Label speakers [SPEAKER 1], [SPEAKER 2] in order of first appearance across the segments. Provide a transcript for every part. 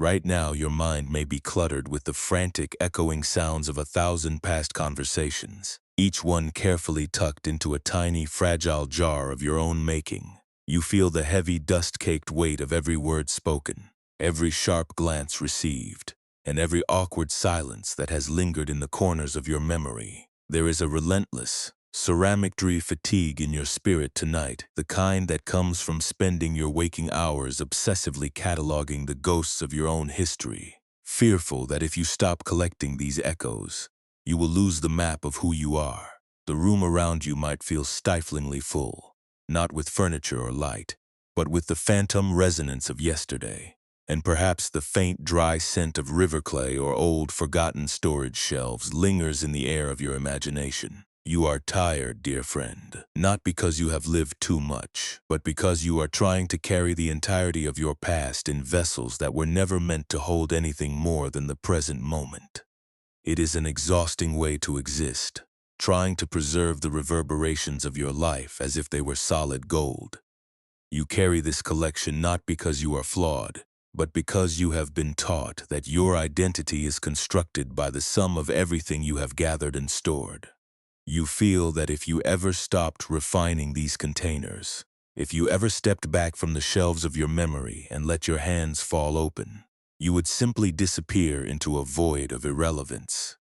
[SPEAKER 1] Right now, your mind may be cluttered with the frantic, echoing sounds of 1,000 past conversations, each one carefully tucked into a tiny, fragile jar of your own making. You feel the heavy, dust-caked weight of every word spoken, every sharp glance received, and every awkward silence that has lingered in the corners of your memory. There is a relentless, ceramic-dry fatigue in your spirit tonight, the kind that comes from spending your waking hours obsessively cataloging the ghosts of your own history, fearful that if you stop collecting these echoes, you will lose the map of who you are. The room around you might feel stiflingly full, not with furniture or light, but with the phantom resonance of yesterday, and perhaps the faint, dry scent of river clay or old, forgotten storage shelves lingers in the air of your imagination. You are tired, dear friend, not because you have lived too much, but because you are trying to carry the entirety of your past in vessels that were never meant to hold anything more than the present moment. It is an exhausting way to exist, trying to preserve the reverberations of your life as if they were solid gold. You carry this collection not because you are flawed, but because you have been taught that your identity is constructed by the sum of everything you have gathered and stored. You feel that if you ever stopped refining these containers, if you ever stepped back from the shelves of your memory and let your hands fall open, you would simply disappear into a void of irrelevance.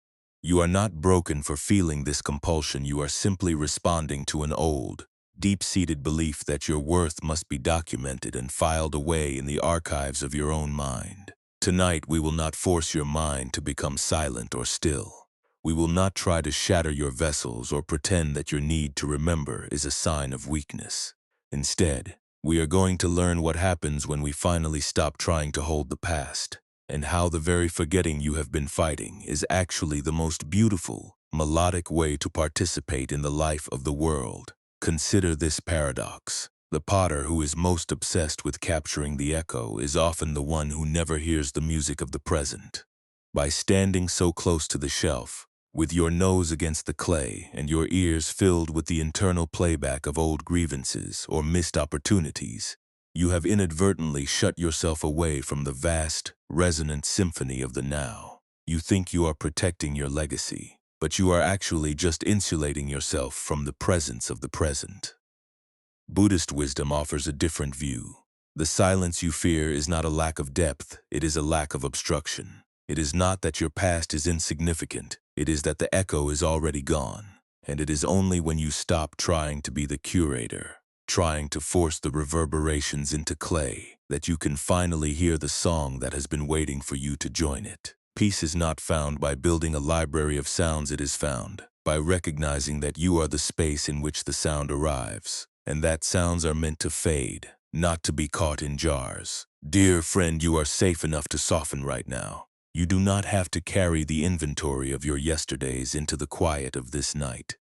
[SPEAKER 1] You are not broken for feeling this compulsion. You are simply responding to an old, deep-seated belief that your worth must be documented and filed away in the archives of your own mind. Tonight, we will not force your mind to become silent or still. We will not try to shatter your vessels or pretend that your need to remember is a sign of weakness. Instead, we are going to learn what happens when we finally stop trying to hold the past, and how the very forgetting you have been fighting is actually the most beautiful, melodic way to participate in the life of the world. Consider this paradox. The potter who is most obsessed with capturing the echo is often the one who never hears the music of the present. By standing so close to the shelf, with your nose against the clay and your ears filled with the internal playback of old grievances or missed opportunities, you have inadvertently shut yourself away from the vast, resonant symphony of the now. You think you are protecting your legacy, but you are actually just insulating yourself from the presence of the present. Buddhist wisdom offers a different view. The silence you fear is not a lack of depth, it is a lack of obstruction. It is not that your past is insignificant, it is that the echo is already gone. And it is only when you stop trying to be the curator, trying to force the reverberations into clay, that you can finally hear the song that has been waiting for you to join it. Peace is not found by building a library of sounds, it is found by recognizing that you are the space in which the sound arrives, and that sounds are meant to fade, not to be caught in jars. Dear friend, you are safe enough to soften right now. You do not have to carry the inventory of your yesterdays into the quiet of this night.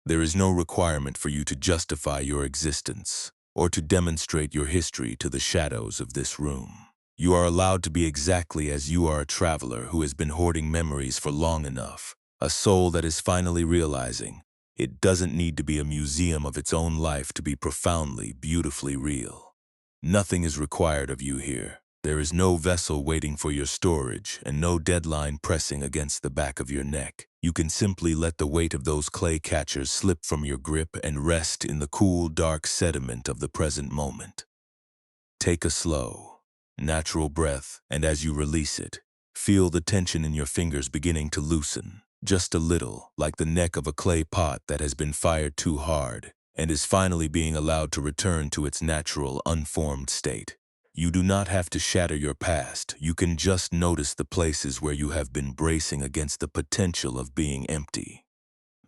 [SPEAKER 1] There is no requirement for you to justify your existence or to demonstrate your history to the shadows of this room. You are allowed to be exactly as you are, a traveler who has been hoarding memories for long enough, a soul that is finally realizing it doesn't need to be a museum of its own life to be profoundly, beautifully real. Nothing is required of you here. There is no vessel waiting for your storage and no deadline pressing against the back of your neck. You can simply let the weight of those clay catchers slip from your grip and rest in the cool, dark sediment of the present moment. Take a slow, natural breath, and as you release it, feel the tension in your fingers beginning to loosen, just a little, like the neck of a clay pot that has been fired too hard and is finally being allowed to return to its natural, unformed state. You do not have to shatter your past. You can just notice the places where you have been bracing against the potential of being empty.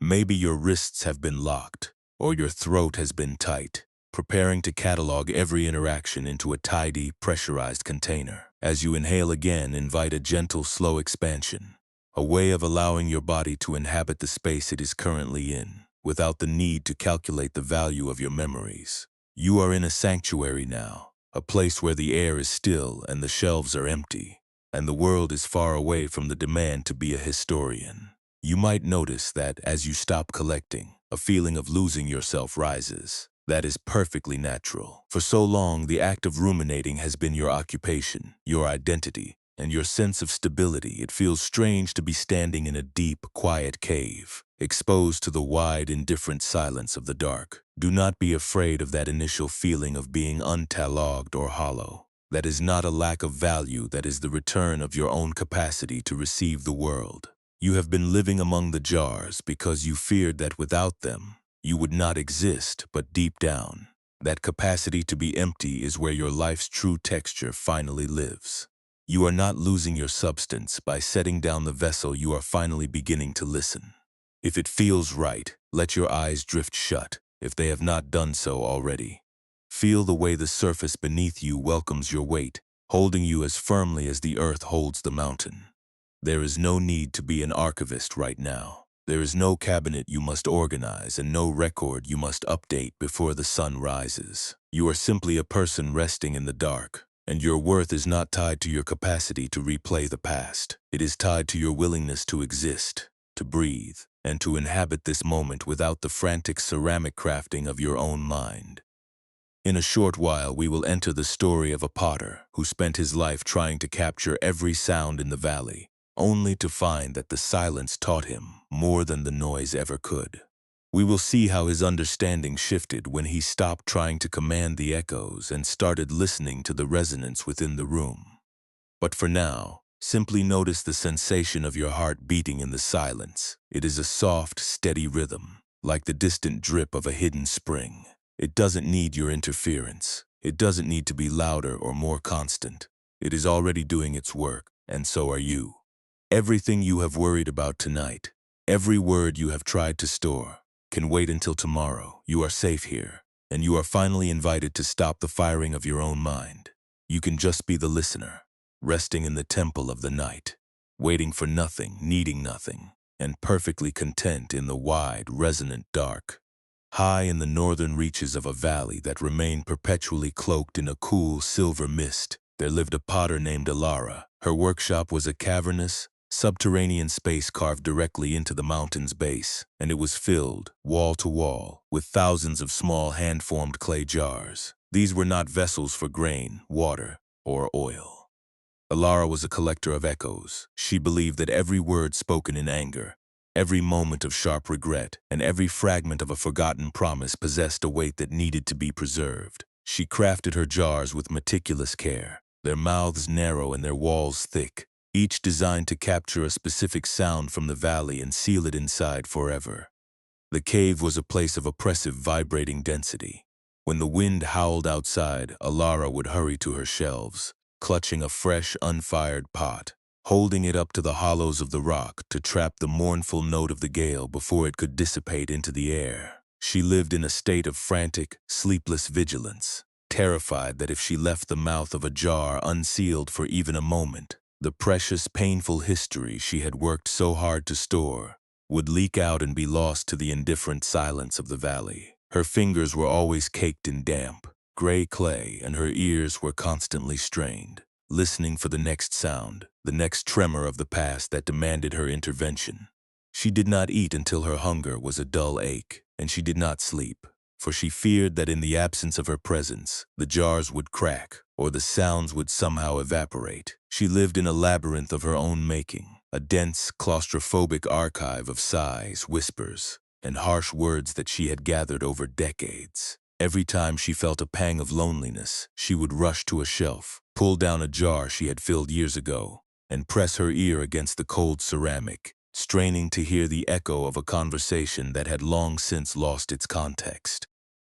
[SPEAKER 1] Maybe your wrists have been locked, or your throat has been tight, preparing to catalog every interaction into a tidy, pressurized container. As you inhale again, invite a gentle, slow expansion, a way of allowing your body to inhabit the space it is currently in, without the need to calculate the value of your memories. You are in a sanctuary now, a place where the air is still and the shelves are empty, and the world is far away from the demand to be a historian. You might notice that as you stop collecting, a feeling of losing yourself rises. That is perfectly natural. For so long, the act of ruminating has been your occupation, your identity, and your sense of stability, it feels strange to be standing in a deep, quiet cave, exposed to the wide, indifferent silence of the dark. Do not be afraid of that initial feeling of being untalogued or hollow. That is not a lack of value, that is the return of your own capacity to receive the world. You have been living among the jars because you feared that without them, you would not exist, but deep down, that capacity to be empty is where your life's true texture finally lives. You are not losing your substance by setting down the vessel, you are finally beginning to listen. If it feels right, let your eyes drift shut, if they have not done so already. Feel the way the surface beneath you welcomes your weight, holding you as firmly as the earth holds the mountain. There is no need to be an archivist right now. There is no cabinet you must organize and no record you must update before the sun rises. You are simply a person resting in the dark, and your worth is not tied to your capacity to replay the past. It is tied to your willingness to exist, to breathe, and to inhabit this moment without the frantic ceramic crafting of your own mind. In a short while, we will enter the story of a potter who spent his life trying to capture every sound in the valley, only to find that the silence taught him more than the noise ever could. We will see how his understanding shifted when he stopped trying to command the echoes and started listening to the resonance within the room. But for now, simply notice the sensation of your heart beating in the silence. It is a soft, steady rhythm, like the distant drip of a hidden spring. It doesn't need your interference. It doesn't need to be louder or more constant. It is already doing its work, and so are you. Everything you have worried about tonight, every word you have tried to store, can wait until tomorrow. You are safe here, and you are finally invited to stop the firing of your own mind. You can just be the listener, resting in the temple of the night, waiting for nothing, needing nothing, and perfectly content in the wide, resonant dark. High in the northern reaches of a valley that remained perpetually cloaked in a cool silver mist, there lived a potter named Alara. Her workshop was a cavernous, subterranean space carved directly into the mountain's base, and it was filled, wall to wall, with thousands of small hand-formed clay jars. These were not vessels for grain, water, or oil. Alara was a collector of echoes. She believed that every word spoken in anger, every moment of sharp regret, and every fragment of a forgotten promise possessed a weight that needed to be preserved. She crafted her jars with meticulous care, their mouths narrow and their walls thick, each designed to capture a specific sound from the valley and seal it inside forever. The cave was a place of oppressive, vibrating density. When the wind howled outside, Alara would hurry to her shelves, clutching a fresh, unfired pot, holding it up to the hollows of the rock to trap the mournful note of the gale before it could dissipate into the air. She lived in a state of frantic, sleepless vigilance, terrified that if she left the mouth of a jar unsealed for even a moment, the precious, painful history she had worked so hard to store would leak out and be lost to the indifferent silence of the valley. Her fingers were always caked in damp, gray clay, and her ears were constantly strained, listening for the next sound, the next tremor of the past that demanded her intervention. She did not eat until her hunger was a dull ache, and she did not sleep, for she feared that in the absence of her presence, the jars would crack, or the sounds would somehow evaporate. She lived in a labyrinth of her own making, a dense, claustrophobic archive of sighs, whispers, and harsh words that she had gathered over decades. Every time she felt a pang of loneliness, she would rush to a shelf, pull down a jar she had filled years ago, and press her ear against the cold ceramic, straining to hear the echo of a conversation that had long since lost its context.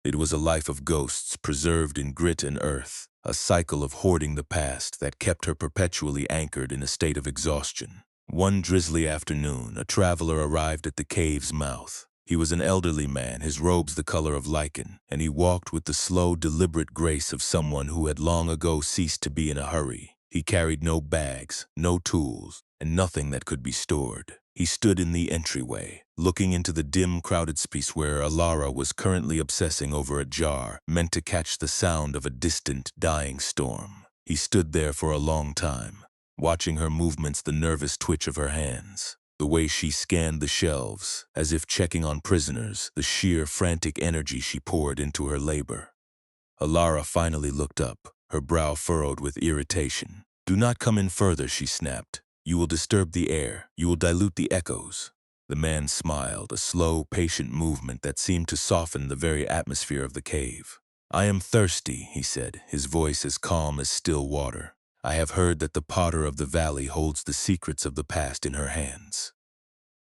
[SPEAKER 1] It was a life of ghosts preserved in grit and earth, a cycle of hoarding the past that kept her perpetually anchored in a state of exhaustion. One drizzly afternoon, a traveler arrived at the cave's mouth. He was an elderly man, his robes the color of lichen, and he walked with the slow, deliberate grace of someone who had long ago ceased to be in a hurry. He carried no bags, no tools, and nothing that could be stored. He stood in the entryway, looking into the dim, crowded space where Alara was currently obsessing over a jar meant to catch the sound of a distant, dying storm. He stood there for a long time, watching her movements, the nervous twitch of her hands, the way she scanned the shelves, as if checking on prisoners, the sheer, frantic energy she poured into her labor. Alara finally looked up, her brow furrowed with irritation. Do not come in further, she snapped. You will disturb the air. You will dilute the echoes. The man smiled, a slow, patient movement that seemed to soften the very atmosphere of the cave. I am thirsty, he said, his voice as calm as still water. I have heard that the potter of the valley holds the secrets of the past in her hands.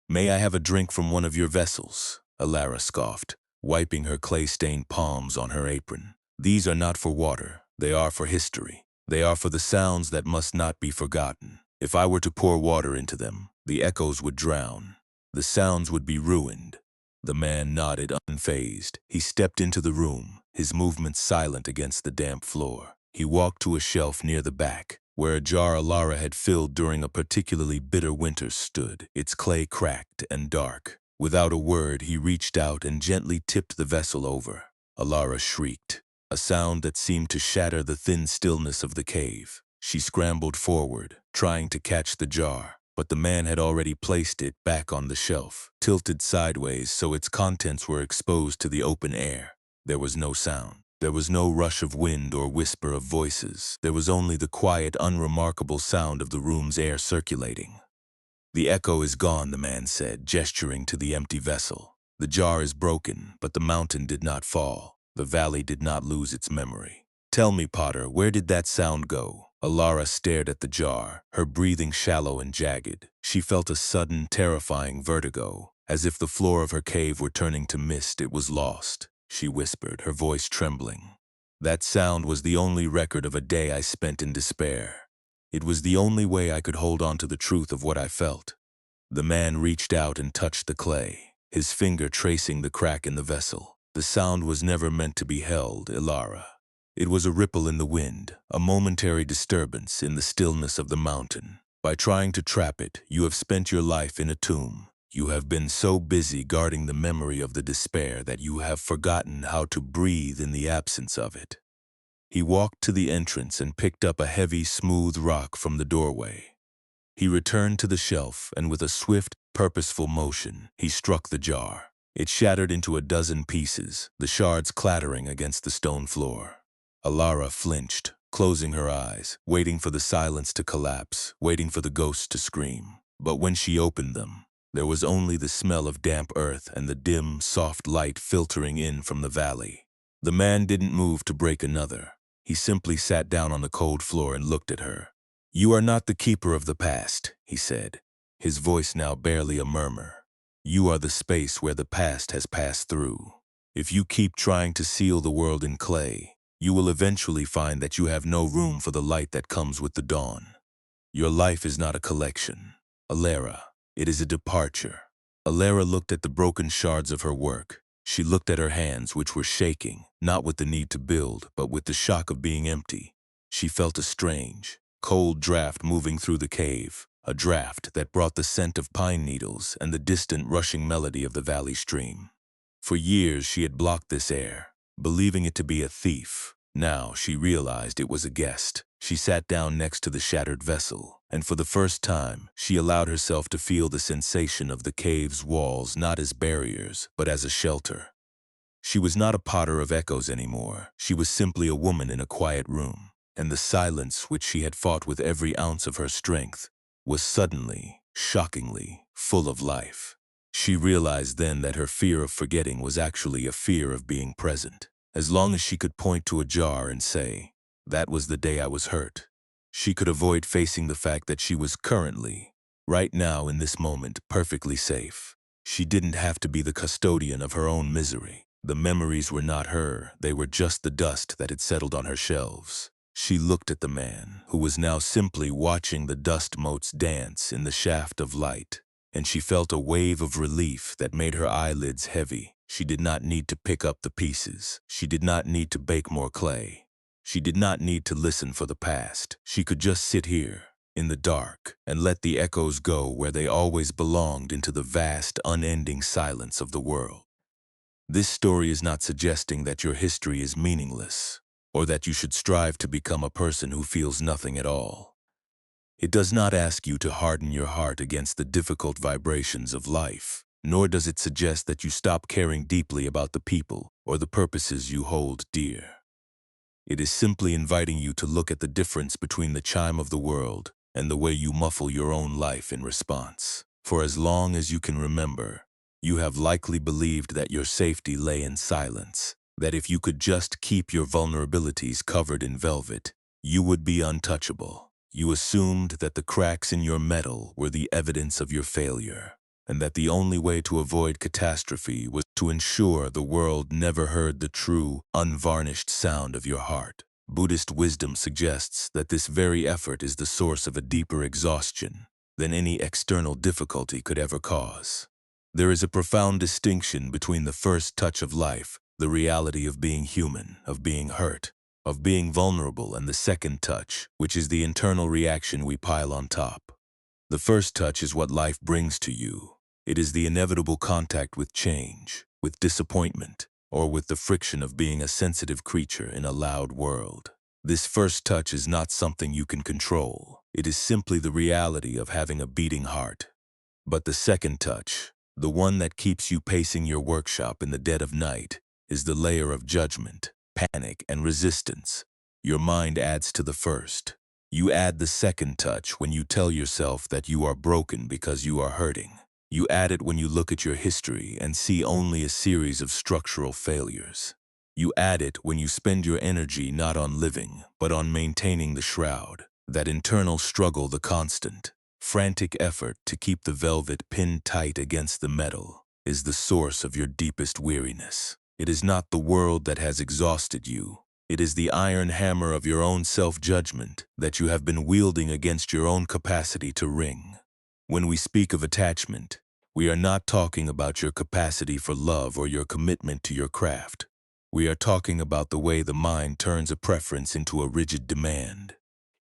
[SPEAKER 1] May I have a drink from one of your vessels? Alara scoffed, wiping her clay-stained palms on her apron. These are not for water. They are for history. They are for the sounds that must not be forgotten. If I were to pour water into them, the echoes would drown. The sounds would be ruined. The man nodded unfazed. He stepped into the room, his movements silent against the damp floor. He walked to a shelf near the back, where a jar Alara had filled during a particularly bitter winter stood, its clay cracked and dark. Without a word, he reached out and gently tipped the vessel over. Alara shrieked, a sound that seemed to shatter the thin stillness of the cave. She scrambled forward, trying to catch the jar, but the man had already placed it back on the shelf, tilted sideways so its contents were exposed to the open air. There was no sound. There was no rush of wind or whisper of voices. There was only the quiet, unremarkable sound of the room's air circulating. The echo is gone, the man said, gesturing to the empty vessel. The jar is broken, but the mountain did not fall. The valley did not lose its memory. Tell me, Potter, where did that sound go? Alara stared at the jar, her breathing shallow and jagged. She felt a sudden, terrifying vertigo, as if the floor of her cave were turning to mist. It was lost, she whispered, her voice trembling. That sound was the only record of a day I spent in despair. It was the only way I could hold on to the truth of what I felt. The man reached out and touched the clay, his finger tracing the crack in the vessel. The sound was never meant to be held, Alara. It was a ripple in the wind, a momentary disturbance in the stillness of the mountain. By trying to trap it, you have spent your life in a tomb. You have been so busy guarding the memory of the despair that you have forgotten how to breathe in the absence of it. He walked to the entrance and picked up a heavy, smooth rock from the doorway. He returned to the shelf, and with a swift, purposeful motion, he struck the jar. It shattered into a dozen pieces, the shards clattering against the stone floor. Alara flinched, closing her eyes, waiting for the silence to collapse, waiting for the ghosts to scream. But when she opened them, there was only the smell of damp earth and the dim, soft light filtering in from the valley. The man didn't move to break another. He simply sat down on the cold floor and looked at her. You are not the keeper of the past, he said, his voice now barely a murmur. You are the space where the past has passed through. If you keep trying to seal the world in clay, you will eventually find that you have no room for the light that comes with the dawn. Your life is not a collection, Alara. It is a departure. Alara looked at the broken shards of her work. She looked at her hands, which were shaking, not with the need to build, but with the shock of being empty. She felt a strange, cold draft moving through the cave, a draft that brought the scent of pine needles and the distant rushing melody of the valley stream. For years she had blocked this air, believing it to be a thief. Now she realized it was a guest. She sat down next to the shattered vessel, and for the first time, she allowed herself to feel the sensation of the cave's walls not as barriers, but as a shelter. She was not a potter of echoes anymore. She was simply a woman in a quiet room, and the silence which she had fought with every ounce of her strength was suddenly, shockingly, full of life. She realized then that her fear of forgetting was actually a fear of being present. As long as she could point to a jar and say, "That was the day I was hurt," she could avoid facing the fact that she was currently, right now in this moment, perfectly safe. She didn't have to be the custodian of her own misery. The memories were not her, they were just the dust that had settled on her shelves. She looked at the man, who was now simply watching the dust motes dance in the shaft of light, and she felt a wave of relief that made her eyelids heavy. She did not need to pick up the pieces. She did not need to bake more clay. She did not need to listen for the past. She could just sit here, in the dark, and let the echoes go where they always belonged, into the vast, unending silence of the world. This story is not suggesting that your history is meaningless, or that you should strive to become a person who feels nothing at all. It does not ask you to harden your heart against the difficult vibrations of life, nor does it suggest that you stop caring deeply about the people or the purposes you hold dear. It is simply inviting you to look at the difference between the chime of the world and the way you muffle your own life in response. For as long as you can remember, you have likely believed that your safety lay in silence, that if you could just keep your vulnerabilities covered in velvet, you would be untouchable. You assumed that the cracks in your metal were the evidence of your failure, and that the only way to avoid catastrophe was to ensure the world never heard the true, unvarnished sound of your heart. Buddhist wisdom suggests that this very effort is the source of a deeper exhaustion than any external difficulty could ever cause. There is a profound distinction between the first touch of life, the reality of being human, of being hurt, of being vulnerable, and the second touch, which is the internal reaction we pile on top. The first touch is what life brings to you. It is the inevitable contact with change, with disappointment, or with the friction of being a sensitive creature in a loud world. This first touch is not something you can control. It is simply the reality of having a beating heart. But the second touch, the one that keeps you pacing your workshop in the dead of night, is the layer of judgment, panic, and resistance your mind adds to the first. You add the second touch when you tell yourself that you are broken because you are hurting. You add it when you look at your history and see only a series of structural failures. You add it when you spend your energy not on living, but on maintaining the shroud, that internal struggle, the constant, frantic effort to keep the velvet pinned tight against the metal, is the source of your deepest weariness. It is not the world that has exhausted you. It is the iron hammer of your own self-judgment that you have been wielding against your own capacity to ring. When we speak of attachment, we are not talking about your capacity for love or your commitment to your craft. We are talking about the way the mind turns a preference into a rigid demand.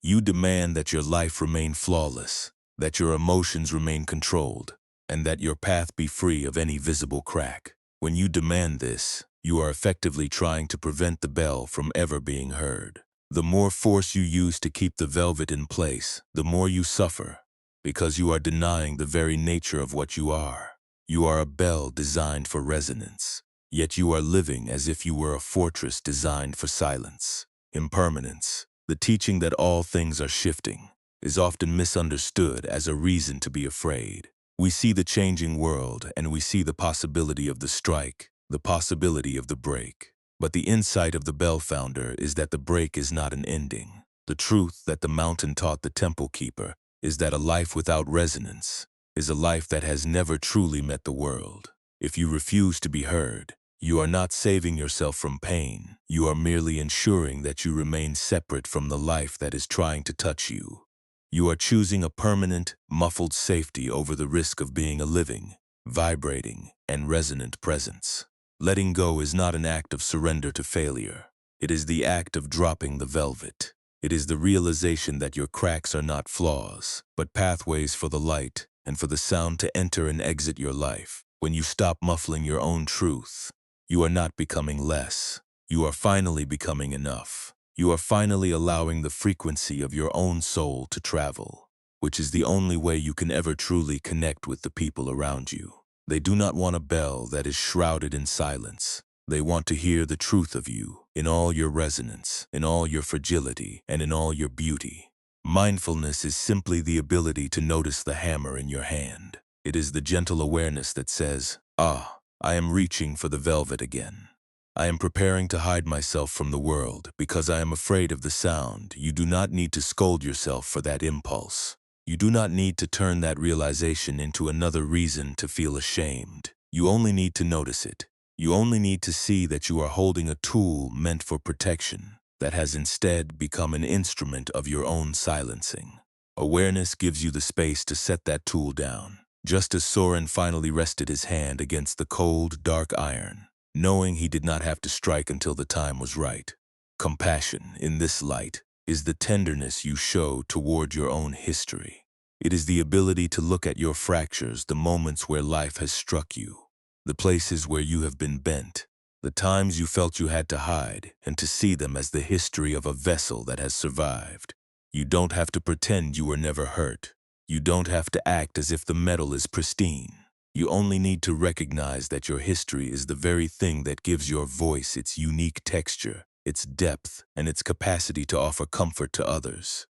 [SPEAKER 1] You demand that your life remain flawless, that your emotions remain controlled, and that your path be free of any visible crack. When you demand this, you are effectively trying to prevent the bell from ever being heard. The more force you use to keep the velvet in place, the more you suffer, because you are denying the very nature of what you are. You are a bell designed for resonance, yet you are living as if you were a fortress designed for silence. Impermanence, the teaching that all things are shifting, is often misunderstood as a reason to be afraid. We see the changing world and we see the possibility of the strike, the possibility of the break. But the insight of the bell founder is that the break is not an ending. The truth that the mountain taught the temple keeper is that a life without resonance is a life that has never truly met the world. If you refuse to be heard, you are not saving yourself from pain. You are merely ensuring that you remain separate from the life that is trying to touch you. You are choosing a permanent, muffled safety over the risk of being a living, vibrating, and resonant presence. Letting go is not an act of surrender to failure. It is the act of dropping the velvet. It is the realization that your cracks are not flaws, but pathways for the light and for the sound to enter and exit your life. When you stop muffling your own truth, you are not becoming less. You are finally becoming enough. You are finally allowing the frequency of your own soul to travel, which is the only way you can ever truly connect with the people around you. They do not want a bell that is shrouded in silence. They want to hear the truth of you, in all your resonance, in all your fragility, and in all your beauty. Mindfulness is simply the ability to notice the hammer in your hand. It is the gentle awareness that says, "Ah, I am reaching for the velvet again. I am preparing to hide myself from the world because I am afraid of the sound." You do not need to scold yourself for that impulse. You do not need to turn that realization into another reason to feel ashamed. You only need to notice it. You only need to see that you are holding a tool meant for protection that has instead become an instrument of your own silencing. Awareness gives you the space to set that tool down, just as Soren finally rested his hand against the cold, dark iron, knowing he did not have to strike until the time was right. Compassion, in this light, is the tenderness you show toward your own history. It is the ability to look at your fractures, the moments where life has struck you, the places where you have been bent, the times you felt you had to hide, and to see them as the history of a vessel that has survived. You don't have to pretend you were never hurt. You don't have to act as if the metal is pristine. You only need to recognize that your history is the very thing that gives your voice its unique texture its depth, and its capacity to offer comfort to others.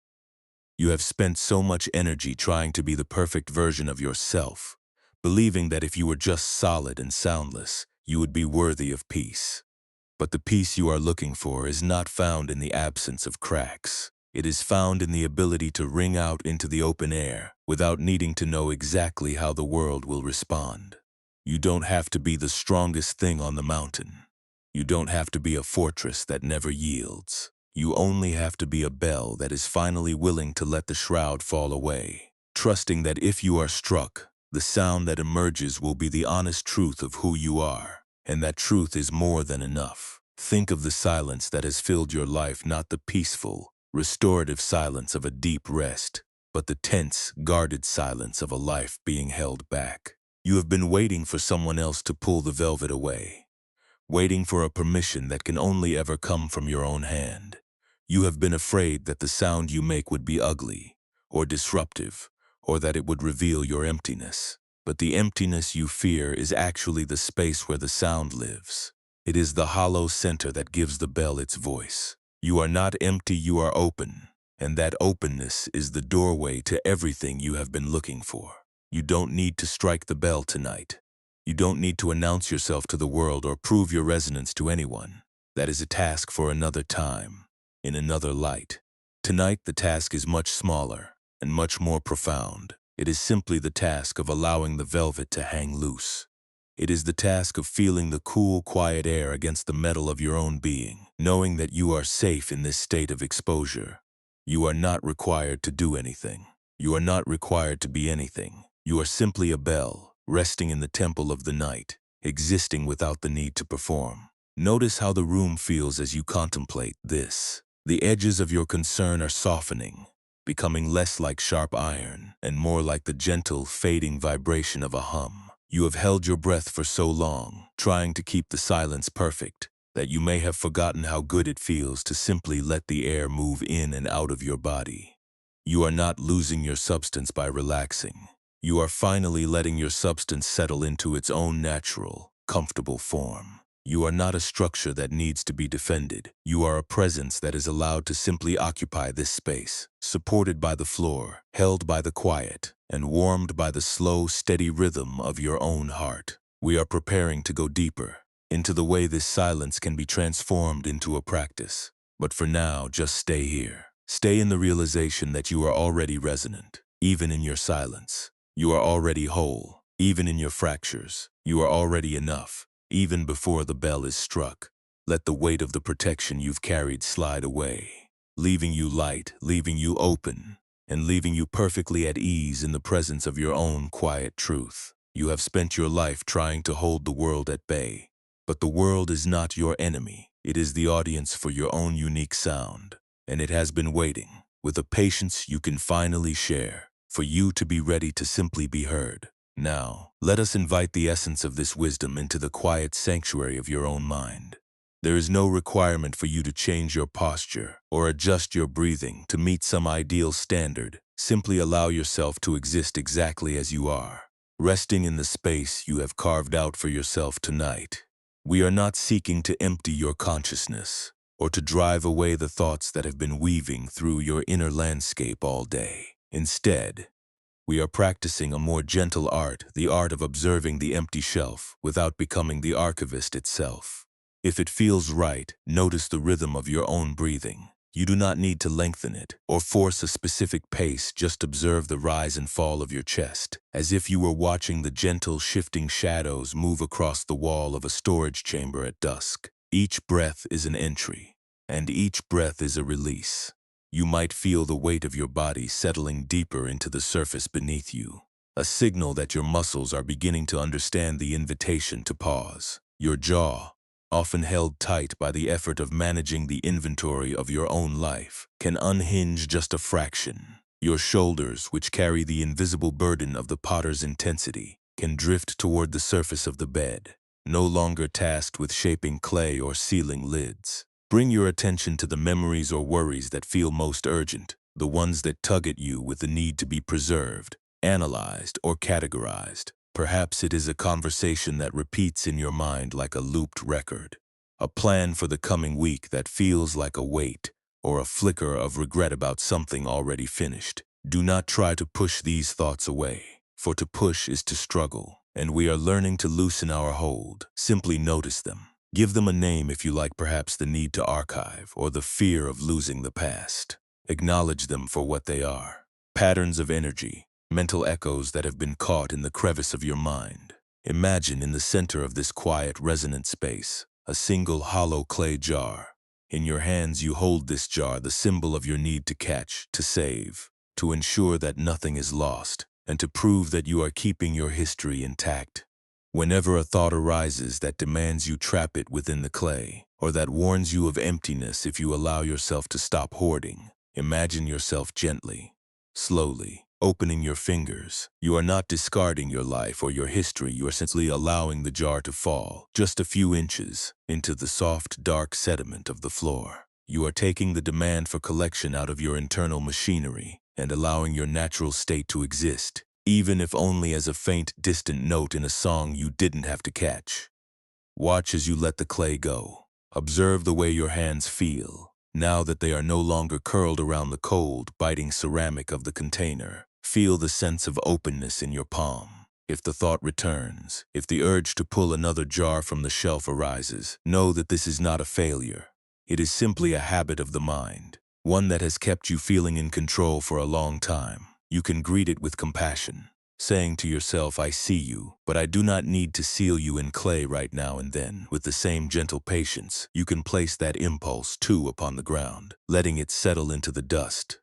[SPEAKER 1] You have spent so much energy trying to be the perfect version of yourself, believing that if you were just solid and soundless, you would be worthy of peace. But the peace you are looking for is not found in the absence of cracks. It is found in the ability to ring out into the open air without needing to know exactly how the world will respond. You don't have to be the strongest thing on the mountain. You don't have to be a fortress that never yields. You only have to be a bell that is finally willing to let the shroud fall away, trusting that if you are struck, the sound that emerges will be the honest truth of who you are. And that truth is more than enough. Think of the silence that has filled your life, not the peaceful, restorative silence of a deep rest, but the tense, guarded silence of a life being held back. You have been waiting for someone else to pull the velvet away, waiting for a permission that can only ever come from your own hand. You have been afraid that the sound you make would be ugly, or disruptive, or that it would reveal your emptiness. But the emptiness you fear is actually the space where the sound lives. It is the hollow center that gives the bell its voice. You are not empty, you are open. And that openness is the doorway to everything you have been looking for. You don't need to strike the bell tonight. You don't need to announce yourself to the world or prove your resonance to anyone. That is a task for another time, in another light. Tonight the task is much smaller and much more profound. It is simply the task of allowing the velvet to hang loose. It is the task of feeling the cool, quiet air against the metal of your own being, knowing that you are safe in this state of exposure. You are not required to do anything. You are not required to be anything. You are simply a bell, resting in the temple of the night, existing without the need to perform. Notice how the room feels as you contemplate this. The edges of your concern are softening, becoming less like sharp iron and more like the gentle, fading vibration of a hum. You have held your breath for so long, trying to keep the silence perfect, that you may have forgotten how good it feels to simply let the air move in and out of your body. You are not losing your substance by relaxing. You are finally letting your substance settle into its own natural, comfortable form. You are not a structure that needs to be defended. You are a presence that is allowed to simply occupy this space, supported by the floor, held by the quiet, and warmed by the slow, steady rhythm of your own heart. We are preparing to go deeper, into the way this silence can be transformed into a practice. But for now, just stay here. Stay in the realization that you are already resonant, even in your silence. You are already whole, even in your fractures. You are already enough, even before the bell is struck. Let the weight of the protection you've carried slide away, leaving you light, leaving you open, and leaving you perfectly at ease in the presence of your own quiet truth. You have spent your life trying to hold the world at bay, but the world is not your enemy. It is the audience for your own unique sound, and it has been waiting, with a patience you can finally share, for you to be ready to simply be heard. Now, let us invite the essence of this wisdom into the quiet sanctuary of your own mind. There is no requirement for you to change your posture or adjust your breathing to meet some ideal standard. Simply allow yourself to exist exactly as you are, resting in the space you have carved out for yourself tonight. We are not seeking to empty your consciousness or to drive away the thoughts that have been weaving through your inner landscape all day. Instead, we are practicing a more gentle art, the art of observing the empty shelf without becoming the archivist itself. If it feels right, notice the rhythm of your own breathing. You do not need to lengthen it or force a specific pace, just observe the rise and fall of your chest, as if you were watching the gentle, shifting shadows move across the wall of a storage chamber at dusk. Each breath is an entry, and each breath is a release. You might feel the weight of your body settling deeper into the surface beneath you, a signal that your muscles are beginning to understand the invitation to pause. Your jaw, often held tight by the effort of managing the inventory of your own life, can unhinge just a fraction. Your shoulders, which carry the invisible burden of the potter's intensity, can drift toward the surface of the bed, no longer tasked with shaping clay or sealing lids. Bring your attention to the memories or worries that feel most urgent, the ones that tug at you with the need to be preserved, analyzed, or categorized. Perhaps it is a conversation that repeats in your mind like a looped record, A plan for the coming week that feels like a weight or a flicker of regret about something already finished. Do not try to push these thoughts away, for to push is to struggle, and we are learning to loosen our hold. Simply notice them. Give them a name if you like, perhaps the need to archive or the fear of losing the past. Acknowledge them for what they are. Patterns of energy, mental echoes that have been caught in the crevice of your mind. Imagine in the center of this quiet, resonant space, a single hollow clay jar. In your hands you hold this jar, the symbol of your need to catch, to save, to ensure that nothing is lost, and to prove that you are keeping your history intact. Whenever a thought arises that demands you trap it within the clay, or that warns you of emptiness if you allow yourself to stop hoarding, imagine yourself gently, slowly, opening your fingers. You are not discarding your life or your history, you are simply allowing the jar to fall, just a few inches, into the soft, dark sediment of the floor. You are taking the demand for collection out of your internal machinery and allowing your natural state to exist, even if only as a faint, distant note in a song you didn't have to catch. Watch as you let the clay go. Observe the way your hands feel, now that they are no longer curled around the cold, biting ceramic of the container. Feel the sense of openness in your palm. If the thought returns, if the urge to pull another jar from the shelf arises, know that this is not a failure. It is simply a habit of the mind, one that has kept you feeling in control for a long time. You can greet it with compassion, saying to yourself, I see you, but I do not need to seal you in clay right now and then. With the same gentle patience, you can place that impulse too upon the ground, letting it settle into the dust.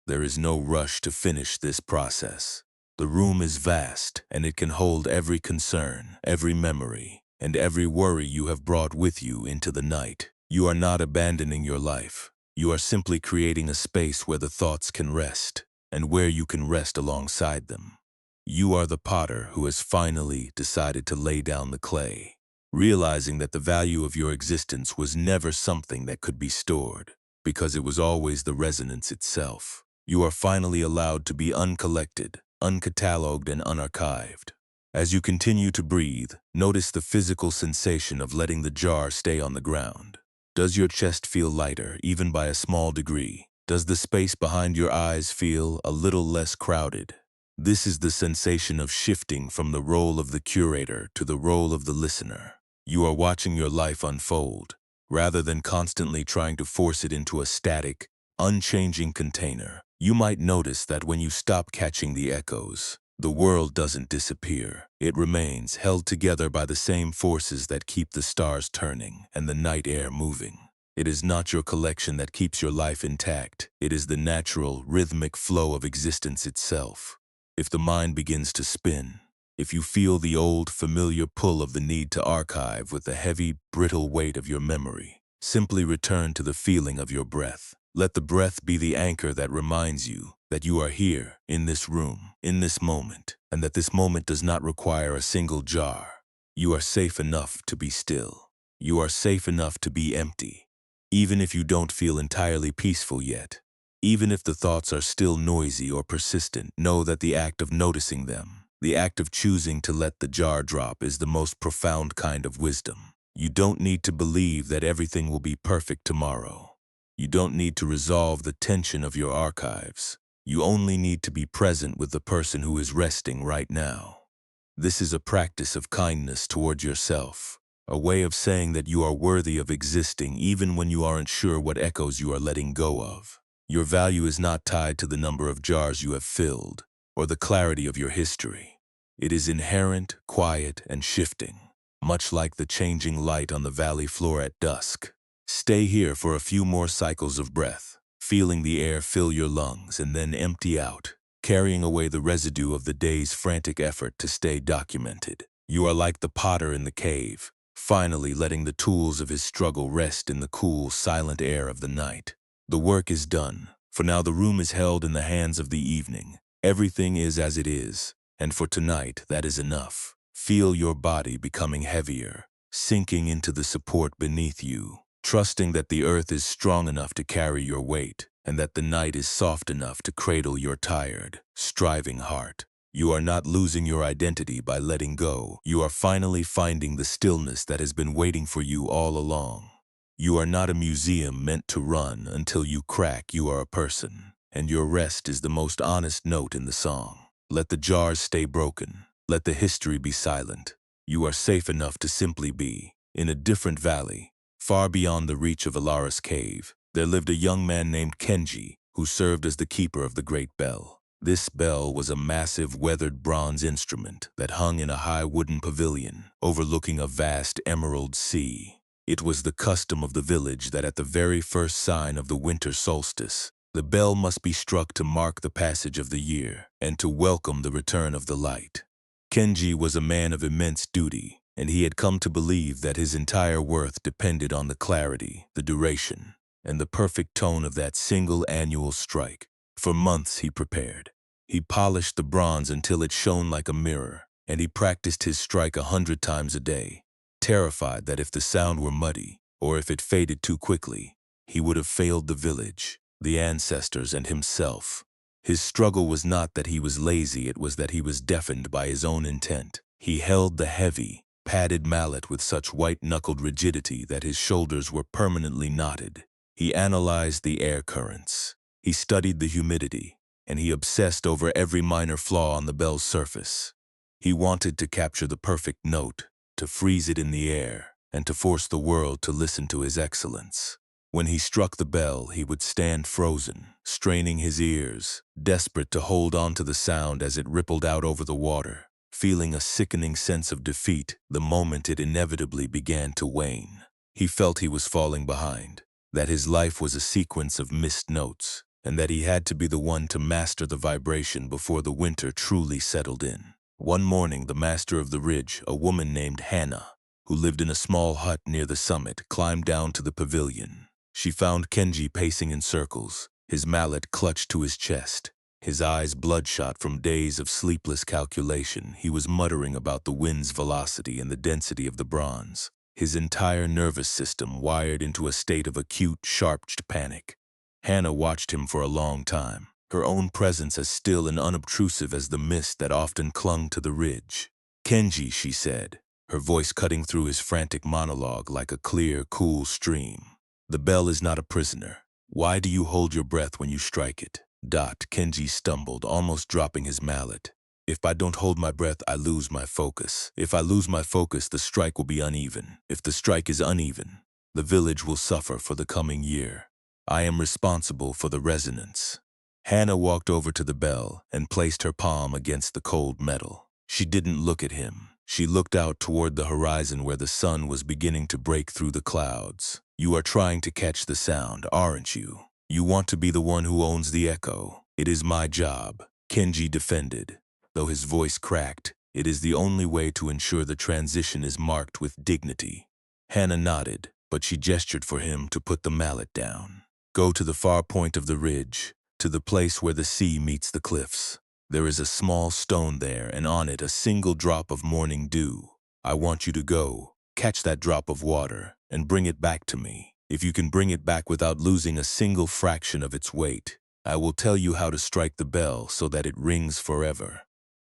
[SPEAKER 1] There is no rush to finish this process. The room is vast, and it can hold every concern, every memory, and every worry you have brought with you into the night. You are not abandoning your life. You are simply creating a space where the thoughts can rest, and where you can rest alongside them. You are the potter who has finally decided to lay down the clay, realizing that the value of your existence was never something that could be stored, because it was always the resonance itself. You are finally allowed to be uncollected, uncatalogued, and unarchived. As you continue to breathe, notice the physical sensation of letting the jar stay on the ground. Does your chest feel lighter, even by a small degree? Does the space behind your eyes feel a little less crowded? This is the sensation of shifting from the role of the curator to the role of the listener. You are watching your life unfold, rather than constantly trying to force it into a static, unchanging container. You might notice that when you stop catching the echoes, the world doesn't disappear. It remains, held together by the same forces that keep the stars turning and the night air moving. It is not your collection that keeps your life intact. It is the natural, rhythmic flow of existence itself. If the mind begins to spin, if you feel the old, familiar pull of the need to archive with the heavy, brittle weight of your memory, simply return to the feeling of your breath. Let the breath be the anchor that reminds you that you are here, in this room, in this moment, and that this moment does not require a single jar. You are safe enough to be still. You are safe enough to be empty. Even if you don't feel entirely peaceful yet, even if the thoughts are still noisy or persistent, know that the act of noticing them, the act of choosing to let the jar drop, is the most profound kind of wisdom. You don't need to believe that everything will be perfect tomorrow. You don't need to resolve the tension of your archives. You only need to be present with the person who is resting right now. This is a practice of kindness toward yourself, a way of saying that you are worthy of existing even when you aren't sure what echoes you are letting go of. Your value is not tied to the number of jars you have filled or the clarity of your history. It is inherent, quiet, and shifting, much like the changing light on the valley floor at dusk. Stay here for a few more cycles of breath, feeling the air fill your lungs and then empty out, carrying away the residue of the day's frantic effort to stay documented. You are like the potter in the cave, finally letting the tools of his struggle rest in the cool, silent air of the night. The work is done, for now the room is held in the hands of the evening. Everything is as it is, and for tonight that is enough. Feel your body becoming heavier, sinking into the support beneath you, trusting that the earth is strong enough to carry your weight, and that the night is soft enough to cradle your tired, striving heart. You are not losing your identity by letting go. You are finally finding the stillness that has been waiting for you all along. You are not a museum meant to run until you crack. You are a person, and your rest is the most honest note in the song. Let the jars stay broken. Let the history be silent. You are safe enough to simply be. In a different valley, far beyond the reach of Alara's cave, there lived a young man named Kenji, who served as the keeper of the great bell. This bell was a massive weathered bronze instrument that hung in a high wooden pavilion overlooking a vast emerald sea. It was the custom of the village that at the very first sign of the winter solstice, the bell must be struck to mark the passage of the year and to welcome the return of the light. Kenji was a man of immense duty, and he had come to believe that his entire worth depended on the clarity, the duration, and the perfect tone of that single annual strike. For months he prepared. He polished the bronze until it shone like a mirror, and he practiced his strike 100 times a day, terrified that if the sound were muddy, or if it faded too quickly, he would have failed the village, the ancestors, and himself. His struggle was not that he was lazy, it was that he was deafened by his own intent. He held the heavy, padded mallet with such white-knuckled rigidity that his shoulders were permanently knotted. He analyzed the air currents. He studied the humidity, and he obsessed over every minor flaw on the bell's surface. He wanted to capture the perfect note, to freeze it in the air, and to force the world to listen to his excellence. When he struck the bell, he would stand frozen, straining his ears, desperate to hold on to the sound as it rippled out over the water, feeling a sickening sense of defeat the moment it inevitably began to wane. He felt he was falling behind, that his life was a sequence of missed notes, and that he had to be the one to master the vibration before the winter truly settled in. One morning, the master of the ridge, a woman named Hannah, who lived in a small hut near the summit, climbed down to the pavilion. She found Kenji pacing in circles, his mallet clutched to his chest, his eyes bloodshot from days of sleepless calculation. He was muttering about the wind's velocity and the density of the bronze, his entire nervous system wired into a state of acute, sharp-edged panic. Hannah watched him for a long time, her own presence as still and unobtrusive as the mist that often clung to the ridge. "Kenji," she said, her voice cutting through his frantic monologue like a clear, cool stream. "The bell is not a prisoner. Why do you hold your breath when you strike it?" Kenji stumbled, almost dropping his mallet. "If I don't hold my breath, I lose my focus. If I lose my focus, the strike will be uneven. If the strike is uneven, the village will suffer for the coming year. I am responsible for the resonance." Hannah walked over to the bell and placed her palm against the cold metal. She didn't look at him. She looked out toward the horizon where the sun was beginning to break through the clouds. "You are trying to catch the sound, aren't you? You want to be the one who owns the echo. It is my job," Kenji defended, though his voice cracked. "It is the only way to ensure the transition is marked with dignity." Hannah nodded, but she gestured for him to put the mallet down. "Go to the far point of the ridge, to the place where the sea meets the cliffs. There is a small stone there, and on it a single drop of morning dew. I want you to go, catch that drop of water, and bring it back to me. If you can bring it back without losing a single fraction of its weight, I will tell you how to strike the bell so that it rings forever."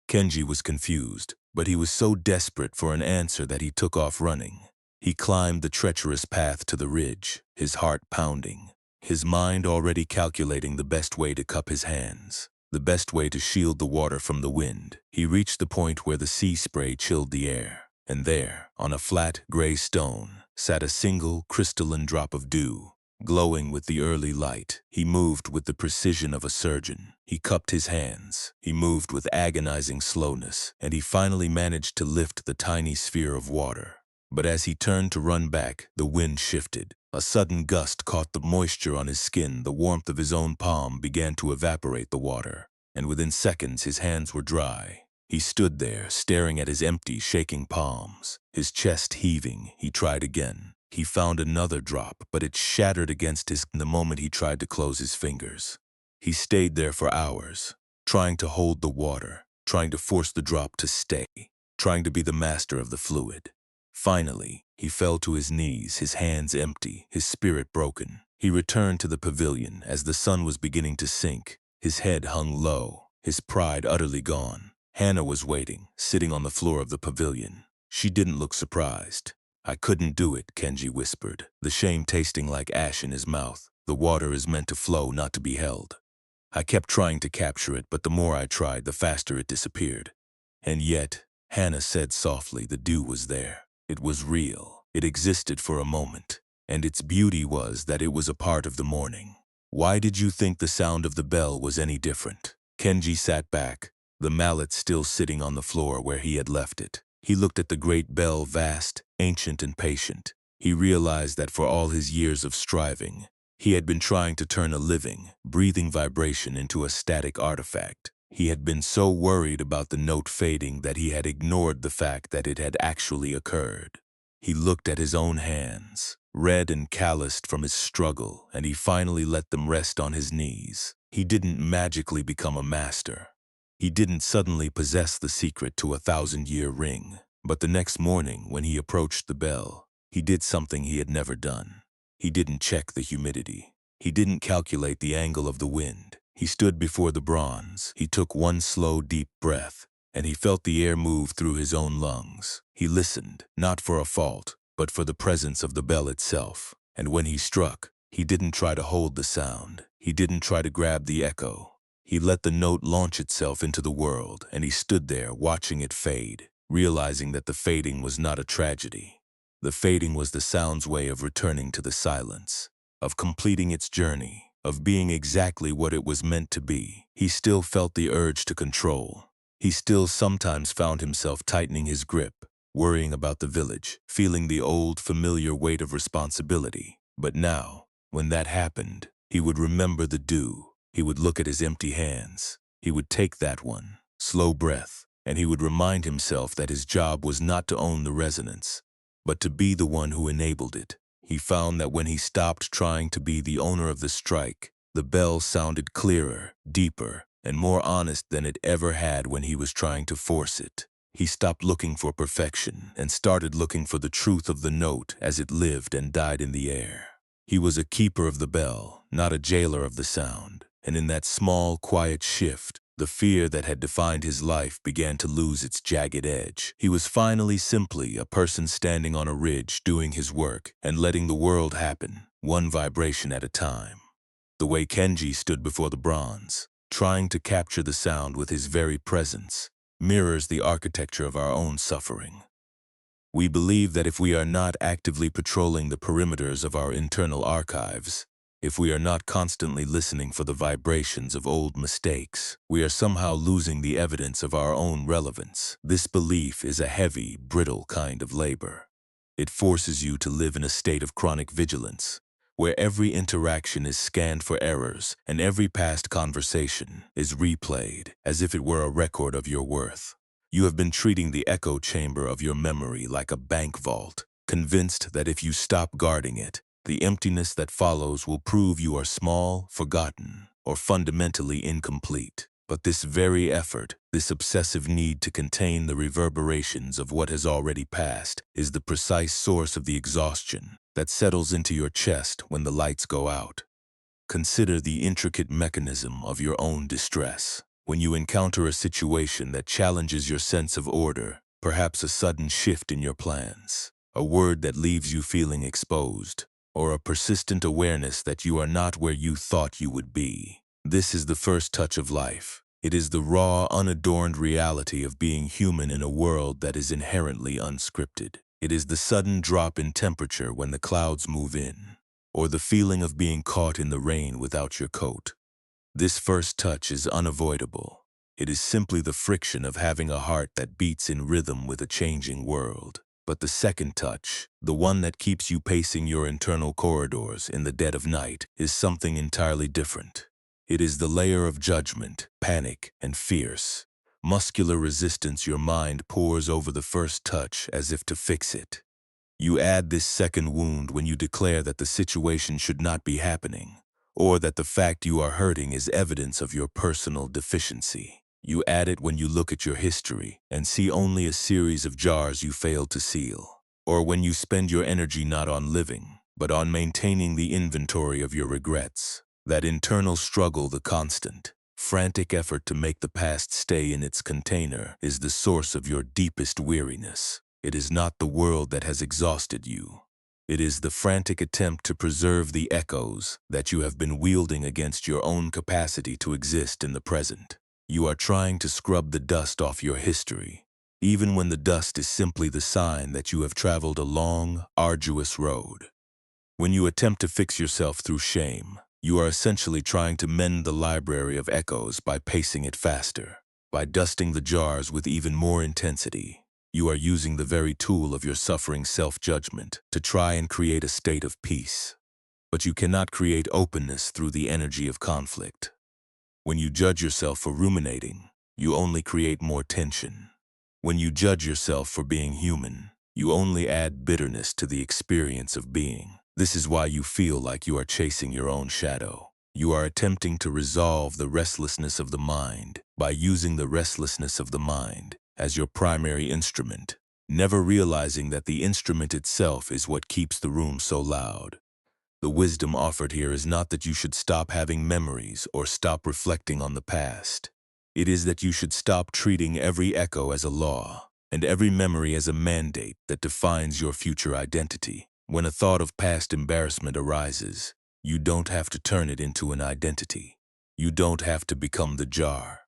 [SPEAKER 1] Kenji was confused, but he was so desperate for an answer that he took off running. He climbed the treacherous path to the ridge, his heart pounding, his mind already calculating the best way to cup his hands, the best way to shield the water from the wind. He reached the point where the sea spray chilled the air, and there, on a flat, gray stone, sat a single crystalline drop of dew, glowing with the early light. He moved with the precision of a surgeon. He cupped his hands. He moved with agonizing slowness, and he finally managed to lift the tiny sphere of water. But as he turned to run back, the wind shifted. A sudden gust caught the moisture on his skin. The warmth of his own palm began to evaporate the water, and within seconds his hands were dry. He stood there, staring at his empty, shaking palms, his chest heaving. He tried again. He found another drop, but it shattered against his skin the moment he tried to close his fingers. He stayed there for hours, trying to hold the water, trying to force the drop to stay, trying to be the master of the fluid. Finally, he fell to his knees, his hands empty, his spirit broken. He returned to the pavilion as the sun was beginning to sink. His head hung low, his pride utterly gone. Hannah was waiting, sitting on the floor of the pavilion. She didn't look surprised. "I couldn't do it," Kenji whispered, the shame tasting like ash in his mouth. "The water is meant to flow, not to be held. I kept trying to capture it, but the more I tried, the faster it disappeared." "And yet," Hannah said softly, "the dew was there. It was real. It existed for a moment. And its beauty was that it was a part of the morning." "Why did you think the sound of the bell was any different?" Kenji sat back, the mallet still sitting on the floor where he had left it. He looked at the great bell, vast, ancient, and patient. He realized that for all his years of striving, he had been trying to turn a living, breathing vibration into a static artifact. He had been so worried about the note fading that he had ignored the fact that it had actually occurred. He looked at his own hands, red and calloused from his struggle, and he finally let them rest on his knees. He didn't magically become a master. He didn't suddenly possess the secret to a 1,000-year ring. But the next morning, when he approached the bell, he did something he had never done. He didn't check the humidity. He didn't calculate the angle of the wind. He stood before the bronze. He took one slow, deep breath, and he felt the air move through his own lungs. He listened, not for a fault, but for the presence of the bell itself. And when he struck, he didn't try to hold the sound. He didn't try to grab the echo. He let the note launch itself into the world, and he stood there watching it fade, realizing that the fading was not a tragedy. The fading was the sound's way of returning to the silence, of completing its journey, of being exactly what it was meant to be. He still felt the urge to control. He still sometimes found himself tightening his grip, worrying about the village, feeling the old, familiar weight of responsibility. But now, when that happened, he would remember the dew. He would look at his empty hands. He would take that one, slow breath, and he would remind himself that his job was not to own the resonance, but to be the one who enabled it. He found that when he stopped trying to be the owner of the strike, the bell sounded clearer, deeper, and more honest than it ever had when he was trying to force it. He stopped looking for perfection and started looking for the truth of the note as it lived and died in the air. He was a keeper of the bell, not a jailer of the sound. And in that small, quiet shift, the fear that had defined his life began to lose its jagged edge. He was finally simply a person standing on a ridge doing his work and letting the world happen, one vibration at a time. The way Kenji stood before the bronze, trying to capture the sound with his very presence, mirrors the architecture of our own suffering. We believe that if we are not actively patrolling the perimeters of our internal archives, if we are not constantly listening for the vibrations of old mistakes, we are somehow losing the evidence of our own relevance. This belief is a heavy, brittle kind of labor. It forces you to live in a state of chronic vigilance, where every interaction is scanned for errors and every past conversation is replayed as if it were a record of your worth. You have been treating the echo chamber of your memory like a bank vault, convinced that if you stop guarding it, the emptiness that follows will prove you are small, forgotten, or fundamentally incomplete. But this very effort, this obsessive need to contain the reverberations of what has already passed, is the precise source of the exhaustion that settles into your chest when the lights go out. Consider the intricate mechanism of your own distress. When you encounter a situation that challenges your sense of order, perhaps a sudden shift in your plans, a word that leaves you feeling exposed, or a persistent awareness that you are not where you thought you would be. This is the first touch of life. It is the raw, unadorned reality of being human in a world that is inherently unscripted. It is the sudden drop in temperature when the clouds move in, or the feeling of being caught in the rain without your coat. This first touch is unavoidable. It is simply the friction of having a heart that beats in rhythm with a changing world. But the second touch, the one that keeps you pacing your internal corridors in the dead of night, is something entirely different. It is the layer of judgment, panic, and fierce, muscular resistance your mind pours over the first touch as if to fix it. You add this second wound when you declare that the situation should not be happening, or that the fact you are hurting is evidence of your personal deficiency. You add it when you look at your history and see only a series of jars you failed to seal, or when you spend your energy not on living, but on maintaining the inventory of your regrets. That internal struggle, the constant, Frantic effort to make the past stay in its container is the source of your deepest weariness. It is not the world that has exhausted you. It is the frantic attempt to preserve the echoes that you have been wielding against your own capacity to exist in the present. You are trying to scrub the dust off your history, even when the dust is simply the sign that you have traveled a long, arduous road. When you attempt to fix yourself through shame, you are essentially trying to mend the library of echoes by pacing it faster. By dusting the jars with even more intensity, you are using the very tool of your suffering self-judgment to try and create a state of peace. But you cannot create openness through the energy of conflict. When you judge yourself for ruminating, you only create more tension. When you judge yourself for being human, you only add bitterness to the experience of being. This is why you feel like you are chasing your own shadow. You are attempting to resolve the restlessness of the mind by using the restlessness of the mind as your primary instrument, never realizing that the instrument itself is what keeps the room so loud. The wisdom offered here is not that you should stop having memories or stop reflecting on the past. It is that you should stop treating every echo as a law and every memory as a mandate that defines your future identity. When a thought of past embarrassment arises, you don't have to turn it into an identity. You don't have to become the jar.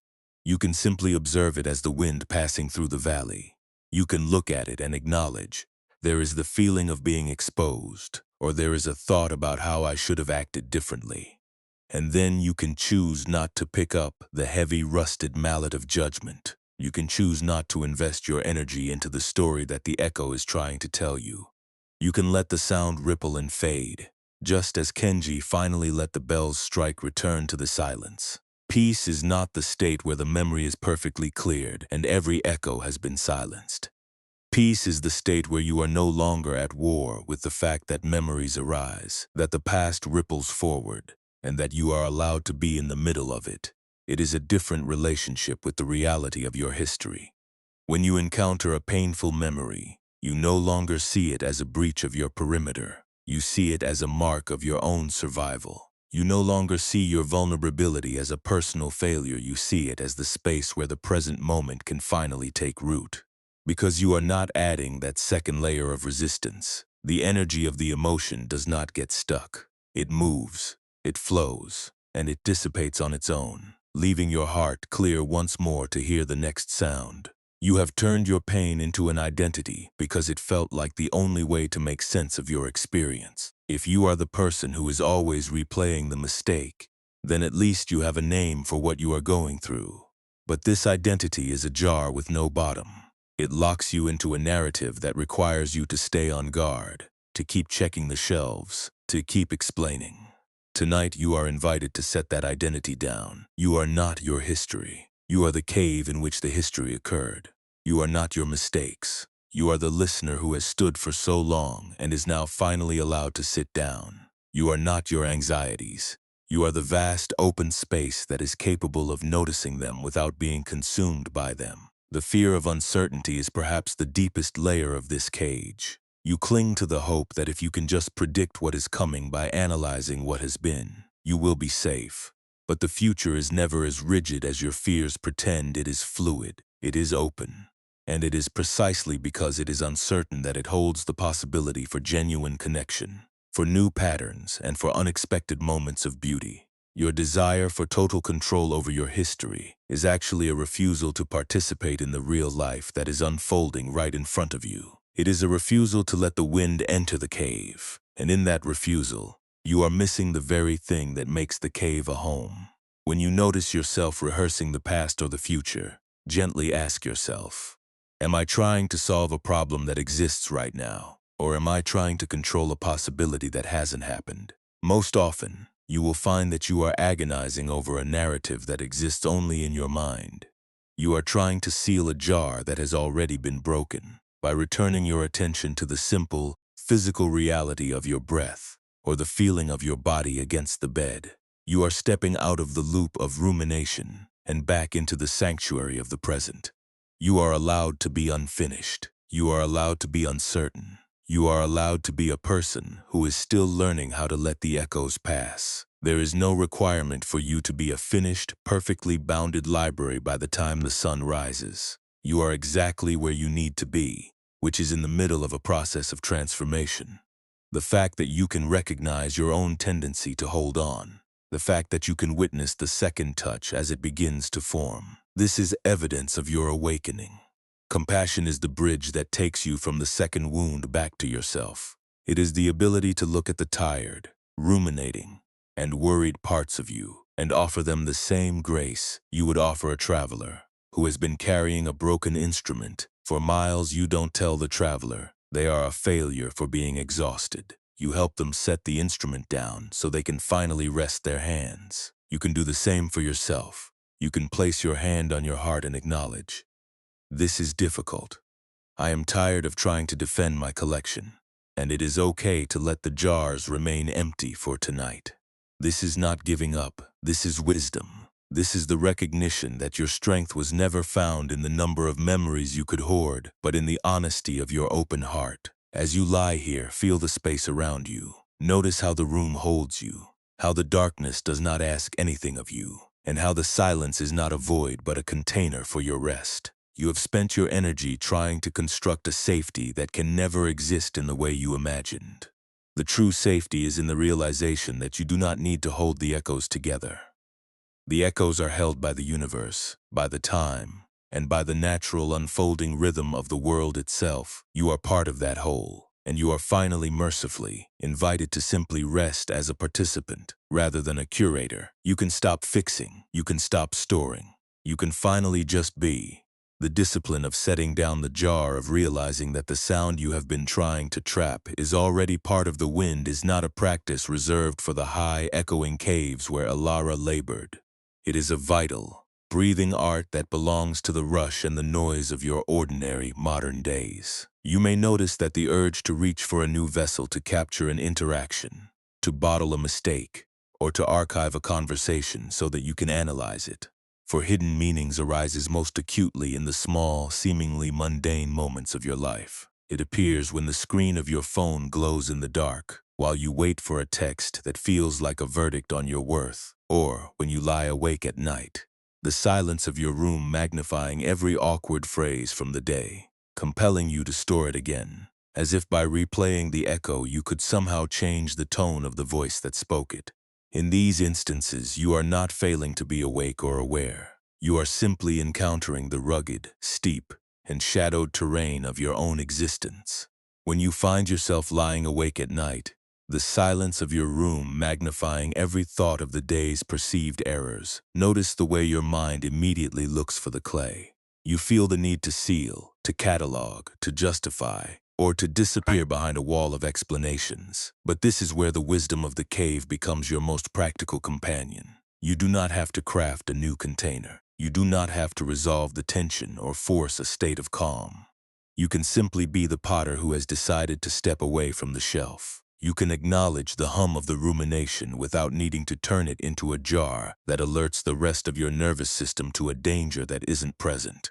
[SPEAKER 1] You can simply observe it as the wind passing through the valley. You can look at it and acknowledge, there is the feeling of being exposed, or there is a thought about how I should have acted differently. And then you can choose not to pick up the heavy, rusted mallet of judgment. You can choose not to invest your energy into the story that the echo is trying to tell you. You can let the sound ripple and fade, just as Kenji finally let the bells strike return to the silence. Peace is not the state where the memory is perfectly cleared and every echo has been silenced. Peace is the state where you are no longer at war with the fact that memories arise, that the past ripples forward, and that you are allowed to be in the middle of it. It is a different relationship with the reality of your history. When you encounter a painful memory, you no longer see it as a breach of your perimeter. You see it as a mark of your own survival. You no longer see your vulnerability as a personal failure. You see it as the space where the present moment can finally take root. Because you are not adding that second layer of resistance, the energy of the emotion does not get stuck. It moves, it flows, and it dissipates on its own, leaving your heart clear once more to hear the next sound. You have turned your pain into an identity because it felt like the only way to make sense of your experience. If you are the person who is always replaying the mistake, then at least you have a name for what you are going through. But this identity is a jar with no bottom. It locks you into a narrative that requires you to stay on guard, to keep checking the shelves, to keep explaining. Tonight you are invited to set that identity down. You are not your history. You are the cave in which the history occurred. You are not your mistakes. You are the listener who has stood for so long and is now finally allowed to sit down. You are not your anxieties. You are the vast open space that is capable of noticing them without being consumed by them. The fear of uncertainty is perhaps the deepest layer of this cage. You cling to the hope that if you can just predict what is coming by analyzing what has been, you will be safe. But the future is never as rigid as your fears pretend. It is fluid, it is open. And it is precisely because it is uncertain that it holds the possibility for genuine connection, for new patterns, and for unexpected moments of beauty. Your desire for total control over your history is actually a refusal to participate in the real life that is unfolding right in front of you. It is a refusal to let the wind enter the cave, and in that refusal, you are missing the very thing that makes the cave a home. When you notice yourself rehearsing the past or the future, gently ask yourself, am I trying to solve a problem that exists right now, or am I trying to control a possibility that hasn't happened? Most often, you will find that you are agonizing over a narrative that exists only in your mind. You are trying to seal a jar that has already been broken by returning your attention to the simple, physical reality of your breath or the feeling of your body against the bed. You are stepping out of the loop of rumination and back into the sanctuary of the present. You are allowed to be unfinished. You are allowed to be uncertain. You are allowed to be a person who is still learning how to let the echoes pass. There is no requirement for you to be a finished, perfectly bounded library by the time the sun rises. You are exactly where you need to be, which is in the middle of a process of transformation. The fact that you can recognize your own tendency to hold on, the fact that you can witness the second touch as it begins to form, this is evidence of your awakening. Compassion is the bridge that takes you from the second wound back to yourself. It is the ability to look at the tired, ruminating, and worried parts of you and offer them the same grace you would offer a traveler who has been carrying a broken instrument for miles. You don't tell the traveler they are a failure for being exhausted. You help them set the instrument down so they can finally rest their hands. You can do the same for yourself. You can place your hand on your heart and acknowledge, this is difficult. I am tired of trying to defend my collection, and it is okay to let the jars remain empty for tonight. This is not giving up. This is wisdom. This is the recognition that your strength was never found in the number of memories you could hoard, but in the honesty of your open heart. As you lie here, feel the space around you. Notice how the room holds you, how the darkness does not ask anything of you, and how the silence is not a void but a container for your rest. You have spent your energy trying to construct a safety that can never exist in the way you imagined. The true safety is in the realization that you do not need to hold the echoes together. The echoes are held by the universe, by the time, and by the natural unfolding rhythm of the world itself. You are part of that whole, and you are finally mercifully invited to simply rest as a participant rather than a curator. You can stop fixing, you can stop storing, you can finally just be. The discipline of setting down the jar, of realizing that the sound you have been trying to trap is already part of the wind, is not a practice reserved for the high, echoing caves where Alara labored. It is a vital, breathing art that belongs to the rush and the noise of your ordinary, modern days. You may notice that the urge to reach for a new vessel to capture an interaction, to bottle a mistake, or to archive a conversation so that you can analyze it, for hidden meanings, arises most acutely in the small, seemingly mundane moments of your life. It appears when the screen of your phone glows in the dark, while you wait for a text that feels like a verdict on your worth, or when you lie awake at night, the silence of your room magnifying every awkward phrase from the day, compelling you to store it again, as if by replaying the echo you could somehow change the tone of the voice that spoke it. In these instances, you are not failing to be awake or aware. You are simply encountering the rugged, steep, and shadowed terrain of your own existence. When you find yourself lying awake at night, the silence of your room magnifying every thought of the day's perceived errors, notice the way your mind immediately looks for the clay. You feel the need to seal, to catalog, to justify, or to disappear behind a wall of explanations. But this is where the wisdom of the cave becomes your most practical companion. You do not have to craft a new container. You do not have to resolve the tension or force a state of calm. You can simply be the potter who has decided to step away from the shelf. You can acknowledge the hum of the rumination without needing to turn it into a jar that alerts the rest of your nervous system to a danger that isn't present.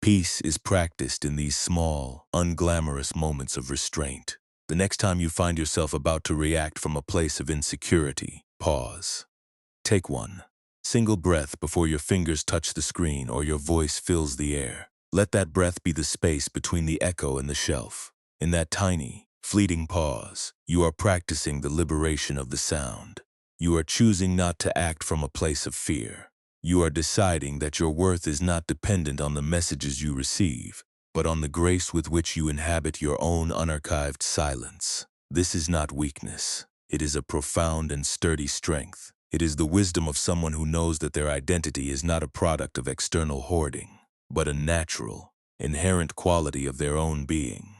[SPEAKER 1] Peace is practiced in these small, unglamorous moments of restraint. The next time you find yourself about to react from a place of insecurity, pause. Take one single breath before your fingers touch the screen or your voice fills the air. Let that breath be the space between the echo and the shelf. In that tiny, fleeting pause, you are practicing the liberation of the sound. You are choosing not to act from a place of fear. You are deciding that your worth is not dependent on the messages you receive, but on the grace with which you inhabit your own unarchived silence. This is not weakness. It is a profound and sturdy strength. It is the wisdom of someone who knows that their identity is not a product of external hoarding, but a natural, inherent quality of their own being.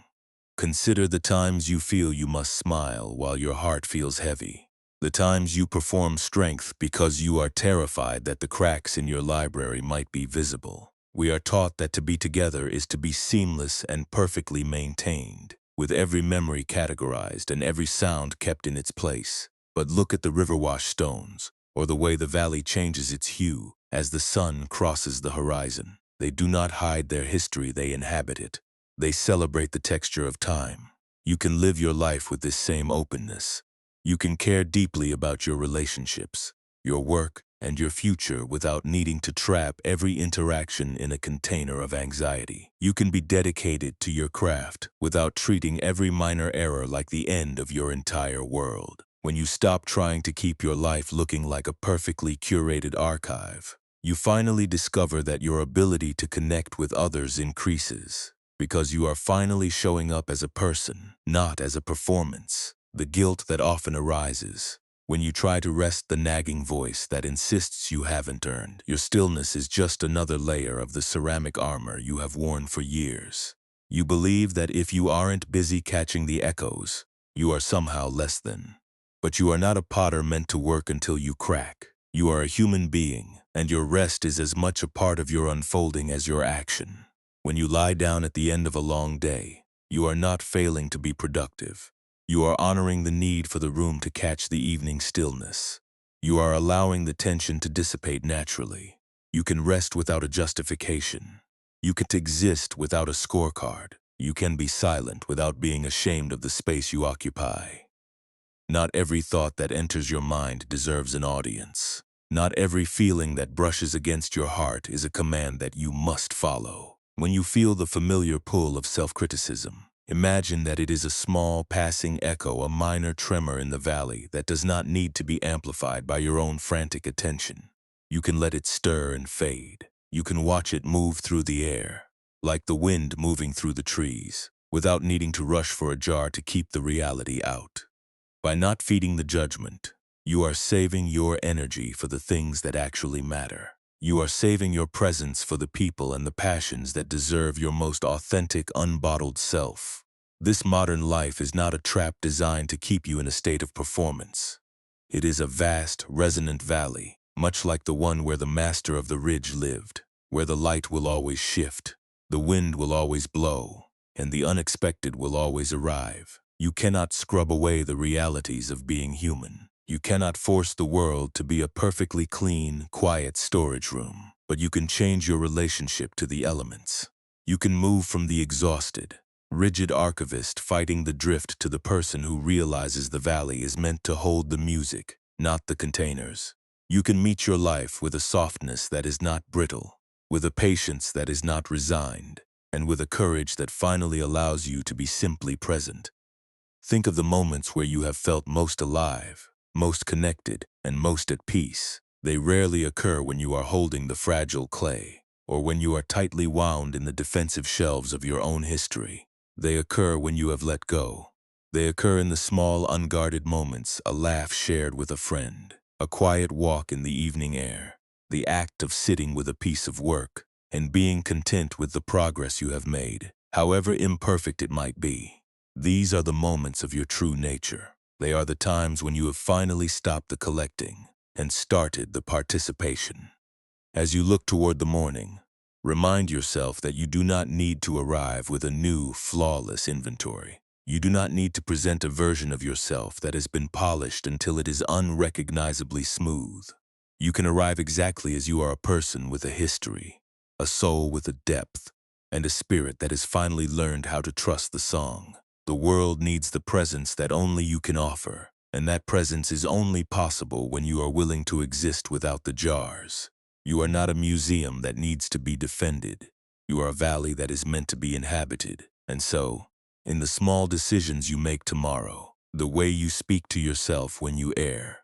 [SPEAKER 1] Consider the times you feel you must smile while your heart feels heavy. The times you perform strength because you are terrified that the cracks in your library might be visible. We are taught that to be together is to be seamless and perfectly maintained, with every memory categorized and every sound kept in its place. But look at the river-washed stones, or the way the valley changes its hue as the sun crosses the horizon. They do not hide their history, they inhabit it. They celebrate the texture of time. You can live your life with this same openness. You can care deeply about your relationships, your work, and your future without needing to trap every interaction in a container of anxiety. You can be dedicated to your craft without treating every minor error like the end of your entire world. When you stop trying to keep your life looking like a perfectly curated archive, you finally discover that your ability to connect with others increases because you are finally showing up as a person, not as a performance. The guilt that often arises when you try to rest the nagging voice that insists you haven't earned your stillness is just another layer of the ceramic armor you have worn for years. You believe that if you aren't busy catching the echoes, you are somehow less than. But you are not a potter meant to work until you crack. You are a human being, and your rest is as much a part of your unfolding as your action. When you lie down at the end of a long day, you are not failing to be productive. You are honoring the need for the room to catch the evening stillness. You are allowing the tension to dissipate naturally. You can rest without a justification. You can exist without a scorecard. You can be silent without being ashamed of the space you occupy. Not every thought that enters your mind deserves an audience. Not every feeling that brushes against your heart is a command that you must follow. When you feel the familiar pull of self-criticism, imagine that it is a small, passing echo, a minor tremor in the valley that does not need to be amplified by your own frantic attention. You can let it stir and fade. You can watch it move through the air, like the wind moving through the trees, without needing to rush for a jar to keep the reality out. By not feeding the judgment, you are saving your energy for the things that actually matter. You are saving your presence for the people and the passions that deserve your most authentic, unbottled self. This modern life is not a trap designed to keep you in a state of performance. It is a vast, resonant valley, much like the one where the master of the ridge lived, where the light will always shift, the wind will always blow, and the unexpected will always arrive. You cannot scrub away the realities of being human. You cannot force the world to be a perfectly clean, quiet storage room, but you can change your relationship to the elements. You can move from the exhausted, rigid archivist fighting the drift to the person who realizes the valley is meant to hold the music, not the containers. You can meet your life with a softness that is not brittle, with a patience that is not resigned, and with a courage that finally allows you to be simply present. Think of the moments where you have felt most alive, most connected, and most at peace. They rarely occur when you are holding the fragile clay, or when you are tightly wound in the defensive shelves of your own history. They occur when you have let go. They occur in the small, unguarded moments, a laugh shared with a friend, a quiet walk in the evening air, the act of sitting with a piece of work, and being content with the progress you have made, however imperfect it might be. These are the moments of your true nature. They are the times when you have finally stopped the collecting and started the participation. As you look toward the morning, remind yourself that you do not need to arrive with a new, flawless inventory. You do not need to present a version of yourself that has been polished until it is unrecognizably smooth. You can arrive exactly as you are, a person with a history, a soul with a depth, and a spirit that has finally learned how to trust the song. The world needs the presence that only you can offer, and that presence is only possible when you are willing to exist without the jars. You are not a museum that needs to be defended. You are a valley that is meant to be inhabited. And so, in the small decisions you make tomorrow, the way you speak to yourself when you err,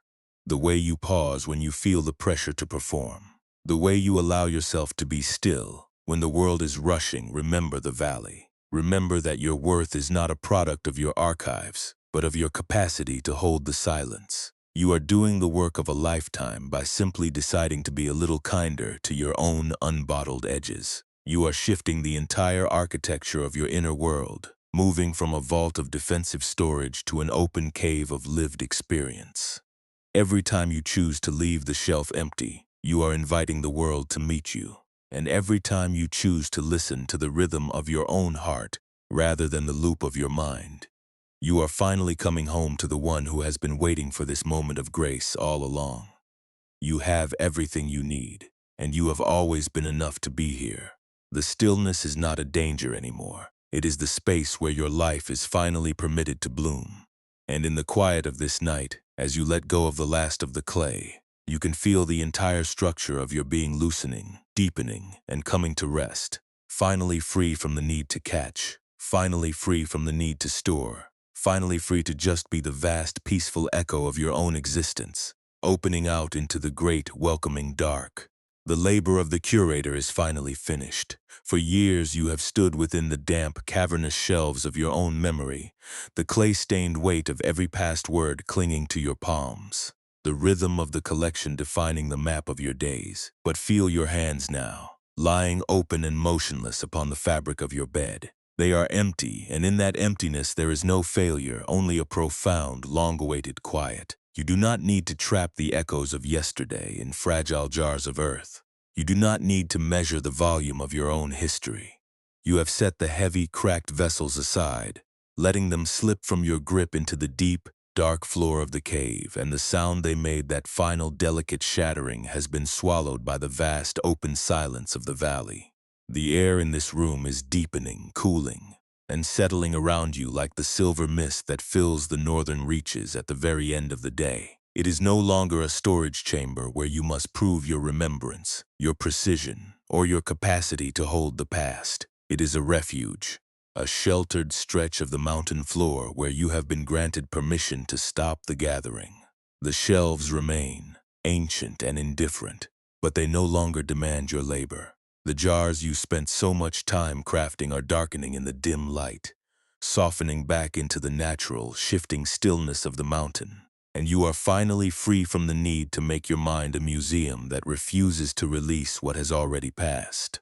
[SPEAKER 1] the way you pause when you feel the pressure to perform, the way you allow yourself to be still when the world is rushing, remember the valley. Remember that your worth is not a product of your archives, but of your capacity to hold the silence. You are doing the work of a lifetime by simply deciding to be a little kinder to your own unbottled edges. You are shifting the entire architecture of your inner world, moving from a vault of defensive storage to an open cave of lived experience. Every time you choose to leave the shelf empty, you are inviting the world to meet you. And every time you choose to listen to the rhythm of your own heart rather than the loop of your mind, you are finally coming home to the one who has been waiting for this moment of grace all along. You have everything you need, and you have always been enough to be here. The stillness is not a danger anymore. It is the space where your life is finally permitted to bloom. And in the quiet of this night, as you let go of the last of the clay, you can feel the entire structure of your being loosening, deepening, and coming to rest. Finally free from the need to catch, finally free from the need to store, finally free to just be the vast, peaceful echo of your own existence, opening out into the great, welcoming dark. The labor of the curator is finally finished. For years you have stood within the damp, cavernous shelves of your own memory, the clay-stained weight of every past word clinging to your palms, the rhythm of the collection defining the map of your days. But feel your hands now, lying open and motionless upon the fabric of your bed. They are empty, and in that emptiness there is no failure, only a profound, long-awaited quiet. You do not need to trap the echoes of yesterday in fragile jars of earth. You do not need to measure the volume of your own history. You have set the heavy, cracked vessels aside, letting them slip from your grip into the deep, dark floor of the cave, and the sound they made, that final delicate shattering, has been swallowed by the vast open silence of the valley. The air in this room is deepening, cooling, and settling around you like the silver mist that fills the northern reaches at the very end of the day. It is no longer a storage chamber where you must prove your remembrance, your precision, or your capacity to hold the past. It is a refuge, a sheltered stretch of the mountain floor where you have been granted permission to stop the gathering. The shelves remain, ancient and indifferent, but they no longer demand your labor. The jars you spent so much time crafting are darkening in the dim light, softening back into the natural, shifting stillness of the mountain. And you are finally free from the need to make your mind a museum that refuses to release what has already passed.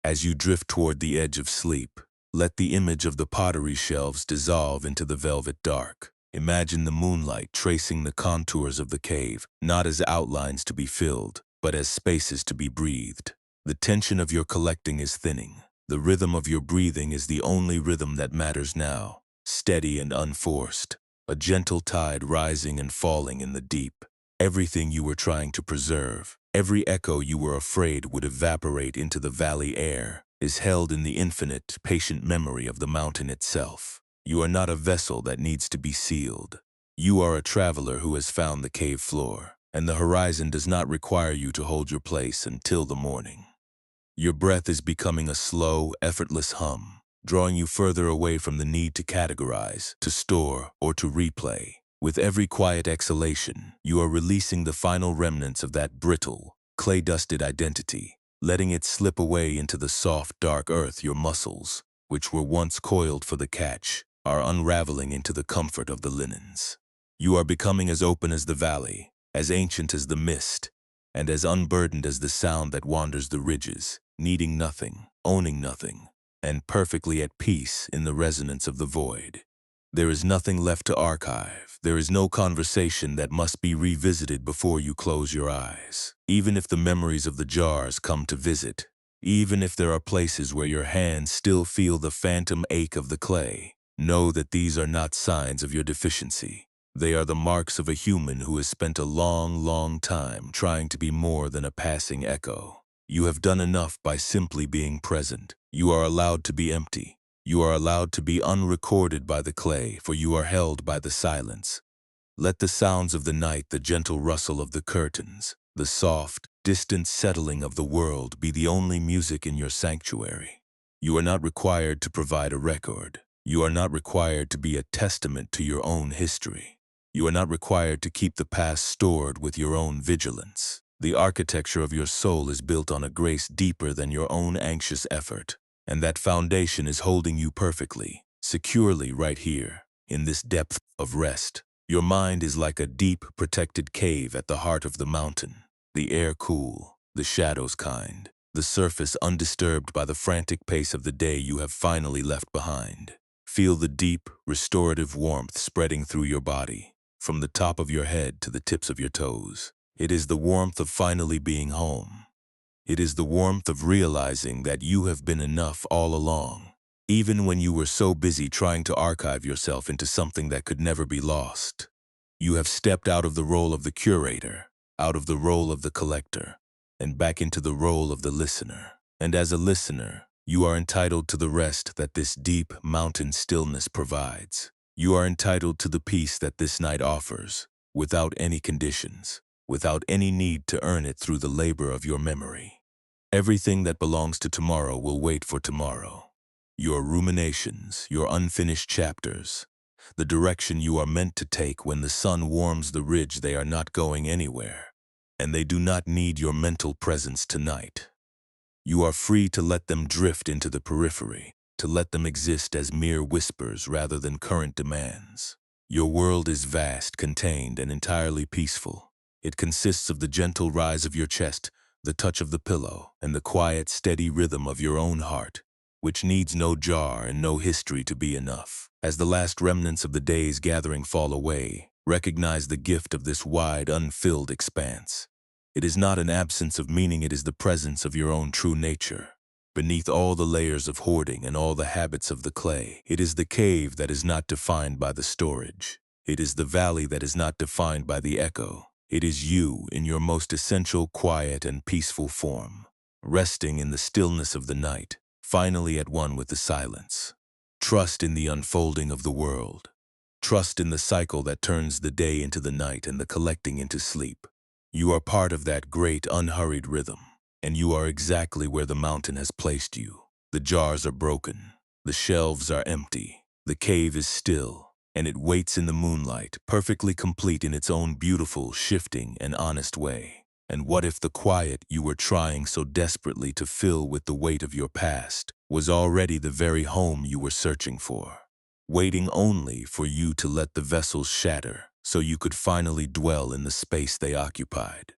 [SPEAKER 1] As you drift toward the edge of sleep, let the image of the pottery shelves dissolve into the velvet dark. Imagine the moonlight tracing the contours of the cave, not as outlines to be filled, but as spaces to be breathed. The tension of your collecting is thinning. The rhythm of your breathing is the only rhythm that matters now, steady and unforced, a gentle tide rising and falling in the deep. Everything you were trying to preserve, every echo you were afraid would evaporate into the valley air, is held in the infinite, patient memory of the mountain itself. You are not a vessel that needs to be sealed. You are a traveler who has found the cave floor, and the horizon does not require you to hold your place until the morning. Your breath is becoming a slow, effortless hum, drawing you further away from the need to categorize, to store, or to replay. With every quiet exhalation, you are releasing the final remnants of that brittle, clay-dusted identity, letting it slip away into the soft, dark earth. Your muscles, which were once coiled for the catch, are unraveling into the comfort of the linens. You are becoming as open as the valley, as ancient as the mist, and as unburdened as the sound that wanders the ridges, needing nothing, owning nothing, and perfectly at peace in the resonance of the void. There is nothing left to archive. There is no conversation that must be revisited before you close your eyes. Even if the memories of the jars come to visit, even if there are places where your hands still feel the phantom ache of the clay, know that these are not signs of your deficiency. They are the marks of a human who has spent a long, long time trying to be more than a passing echo. You have done enough by simply being present. You are allowed to be empty. You are allowed to be unrecorded by the clay, for you are held by the silence. Let the sounds of the night, the gentle rustle of the curtains, the soft, distant settling of the world be the only music in your sanctuary. You are not required to provide a record. You are not required to be a testament to your own history. You are not required to keep the past stored with your own vigilance. The architecture of your soul is built on a grace deeper than your own anxious effort, and that foundation is holding you perfectly, securely right here, in this depth of rest. Your mind is like a deep, protected cave at the heart of the mountain, the air cool, the shadows kind, the surface undisturbed by the frantic pace of the day you have finally left behind. Feel the deep, restorative warmth spreading through your body, from the top of your head to the tips of your toes. It is the warmth of finally being home. It is the warmth of realizing that you have been enough all along, even when you were so busy trying to archive yourself into something that could never be lost. You have stepped out of the role of the curator, out of the role of the collector, and back into the role of the listener. And as a listener, You are entitled to the rest that this deep mountain stillness provides. You are entitled to the peace that this night offers, without any conditions, without any need to earn it through the labor of your memory. Everything that belongs to tomorrow will wait for tomorrow. Your ruminations, your unfinished chapters, the direction you are meant to take when the sun warms the ridge, they are not going anywhere, and they do not need your mental presence tonight. You are free to let them drift into the periphery, to let them exist as mere whispers rather than current demands. Your world is vast, contained, and entirely peaceful. It consists of the gentle rise of your chest, the touch of the pillow, and the quiet, steady rhythm of your own heart, which needs no jar and no history to be enough. As the last remnants of the day's gathering fall away, recognize the gift of this wide, unfilled expanse. It is not an absence of meaning, it is the presence of your own true nature. Beneath all the layers of hoarding and all the habits of the clay, it is the cave that is not defined by the storage. It is the valley that is not defined by the echo. It is you in your most essential, quiet, and peaceful form, resting in the stillness of the night, finally at one with the silence. Trust in the unfolding of the world. Trust in the cycle that turns the day into the night and the collecting into sleep. You are part of that great, unhurried rhythm, and you are exactly where the mountain has placed you. The jars are broken, the shelves are empty, the cave is still, and it waits in the moonlight, perfectly complete in its own beautiful, shifting, and honest way. And what if the quiet you were trying so desperately to fill with the weight of your past was already the very home you were searching for, waiting only for you to let the vessels shatter so you could finally dwell in the space they occupied?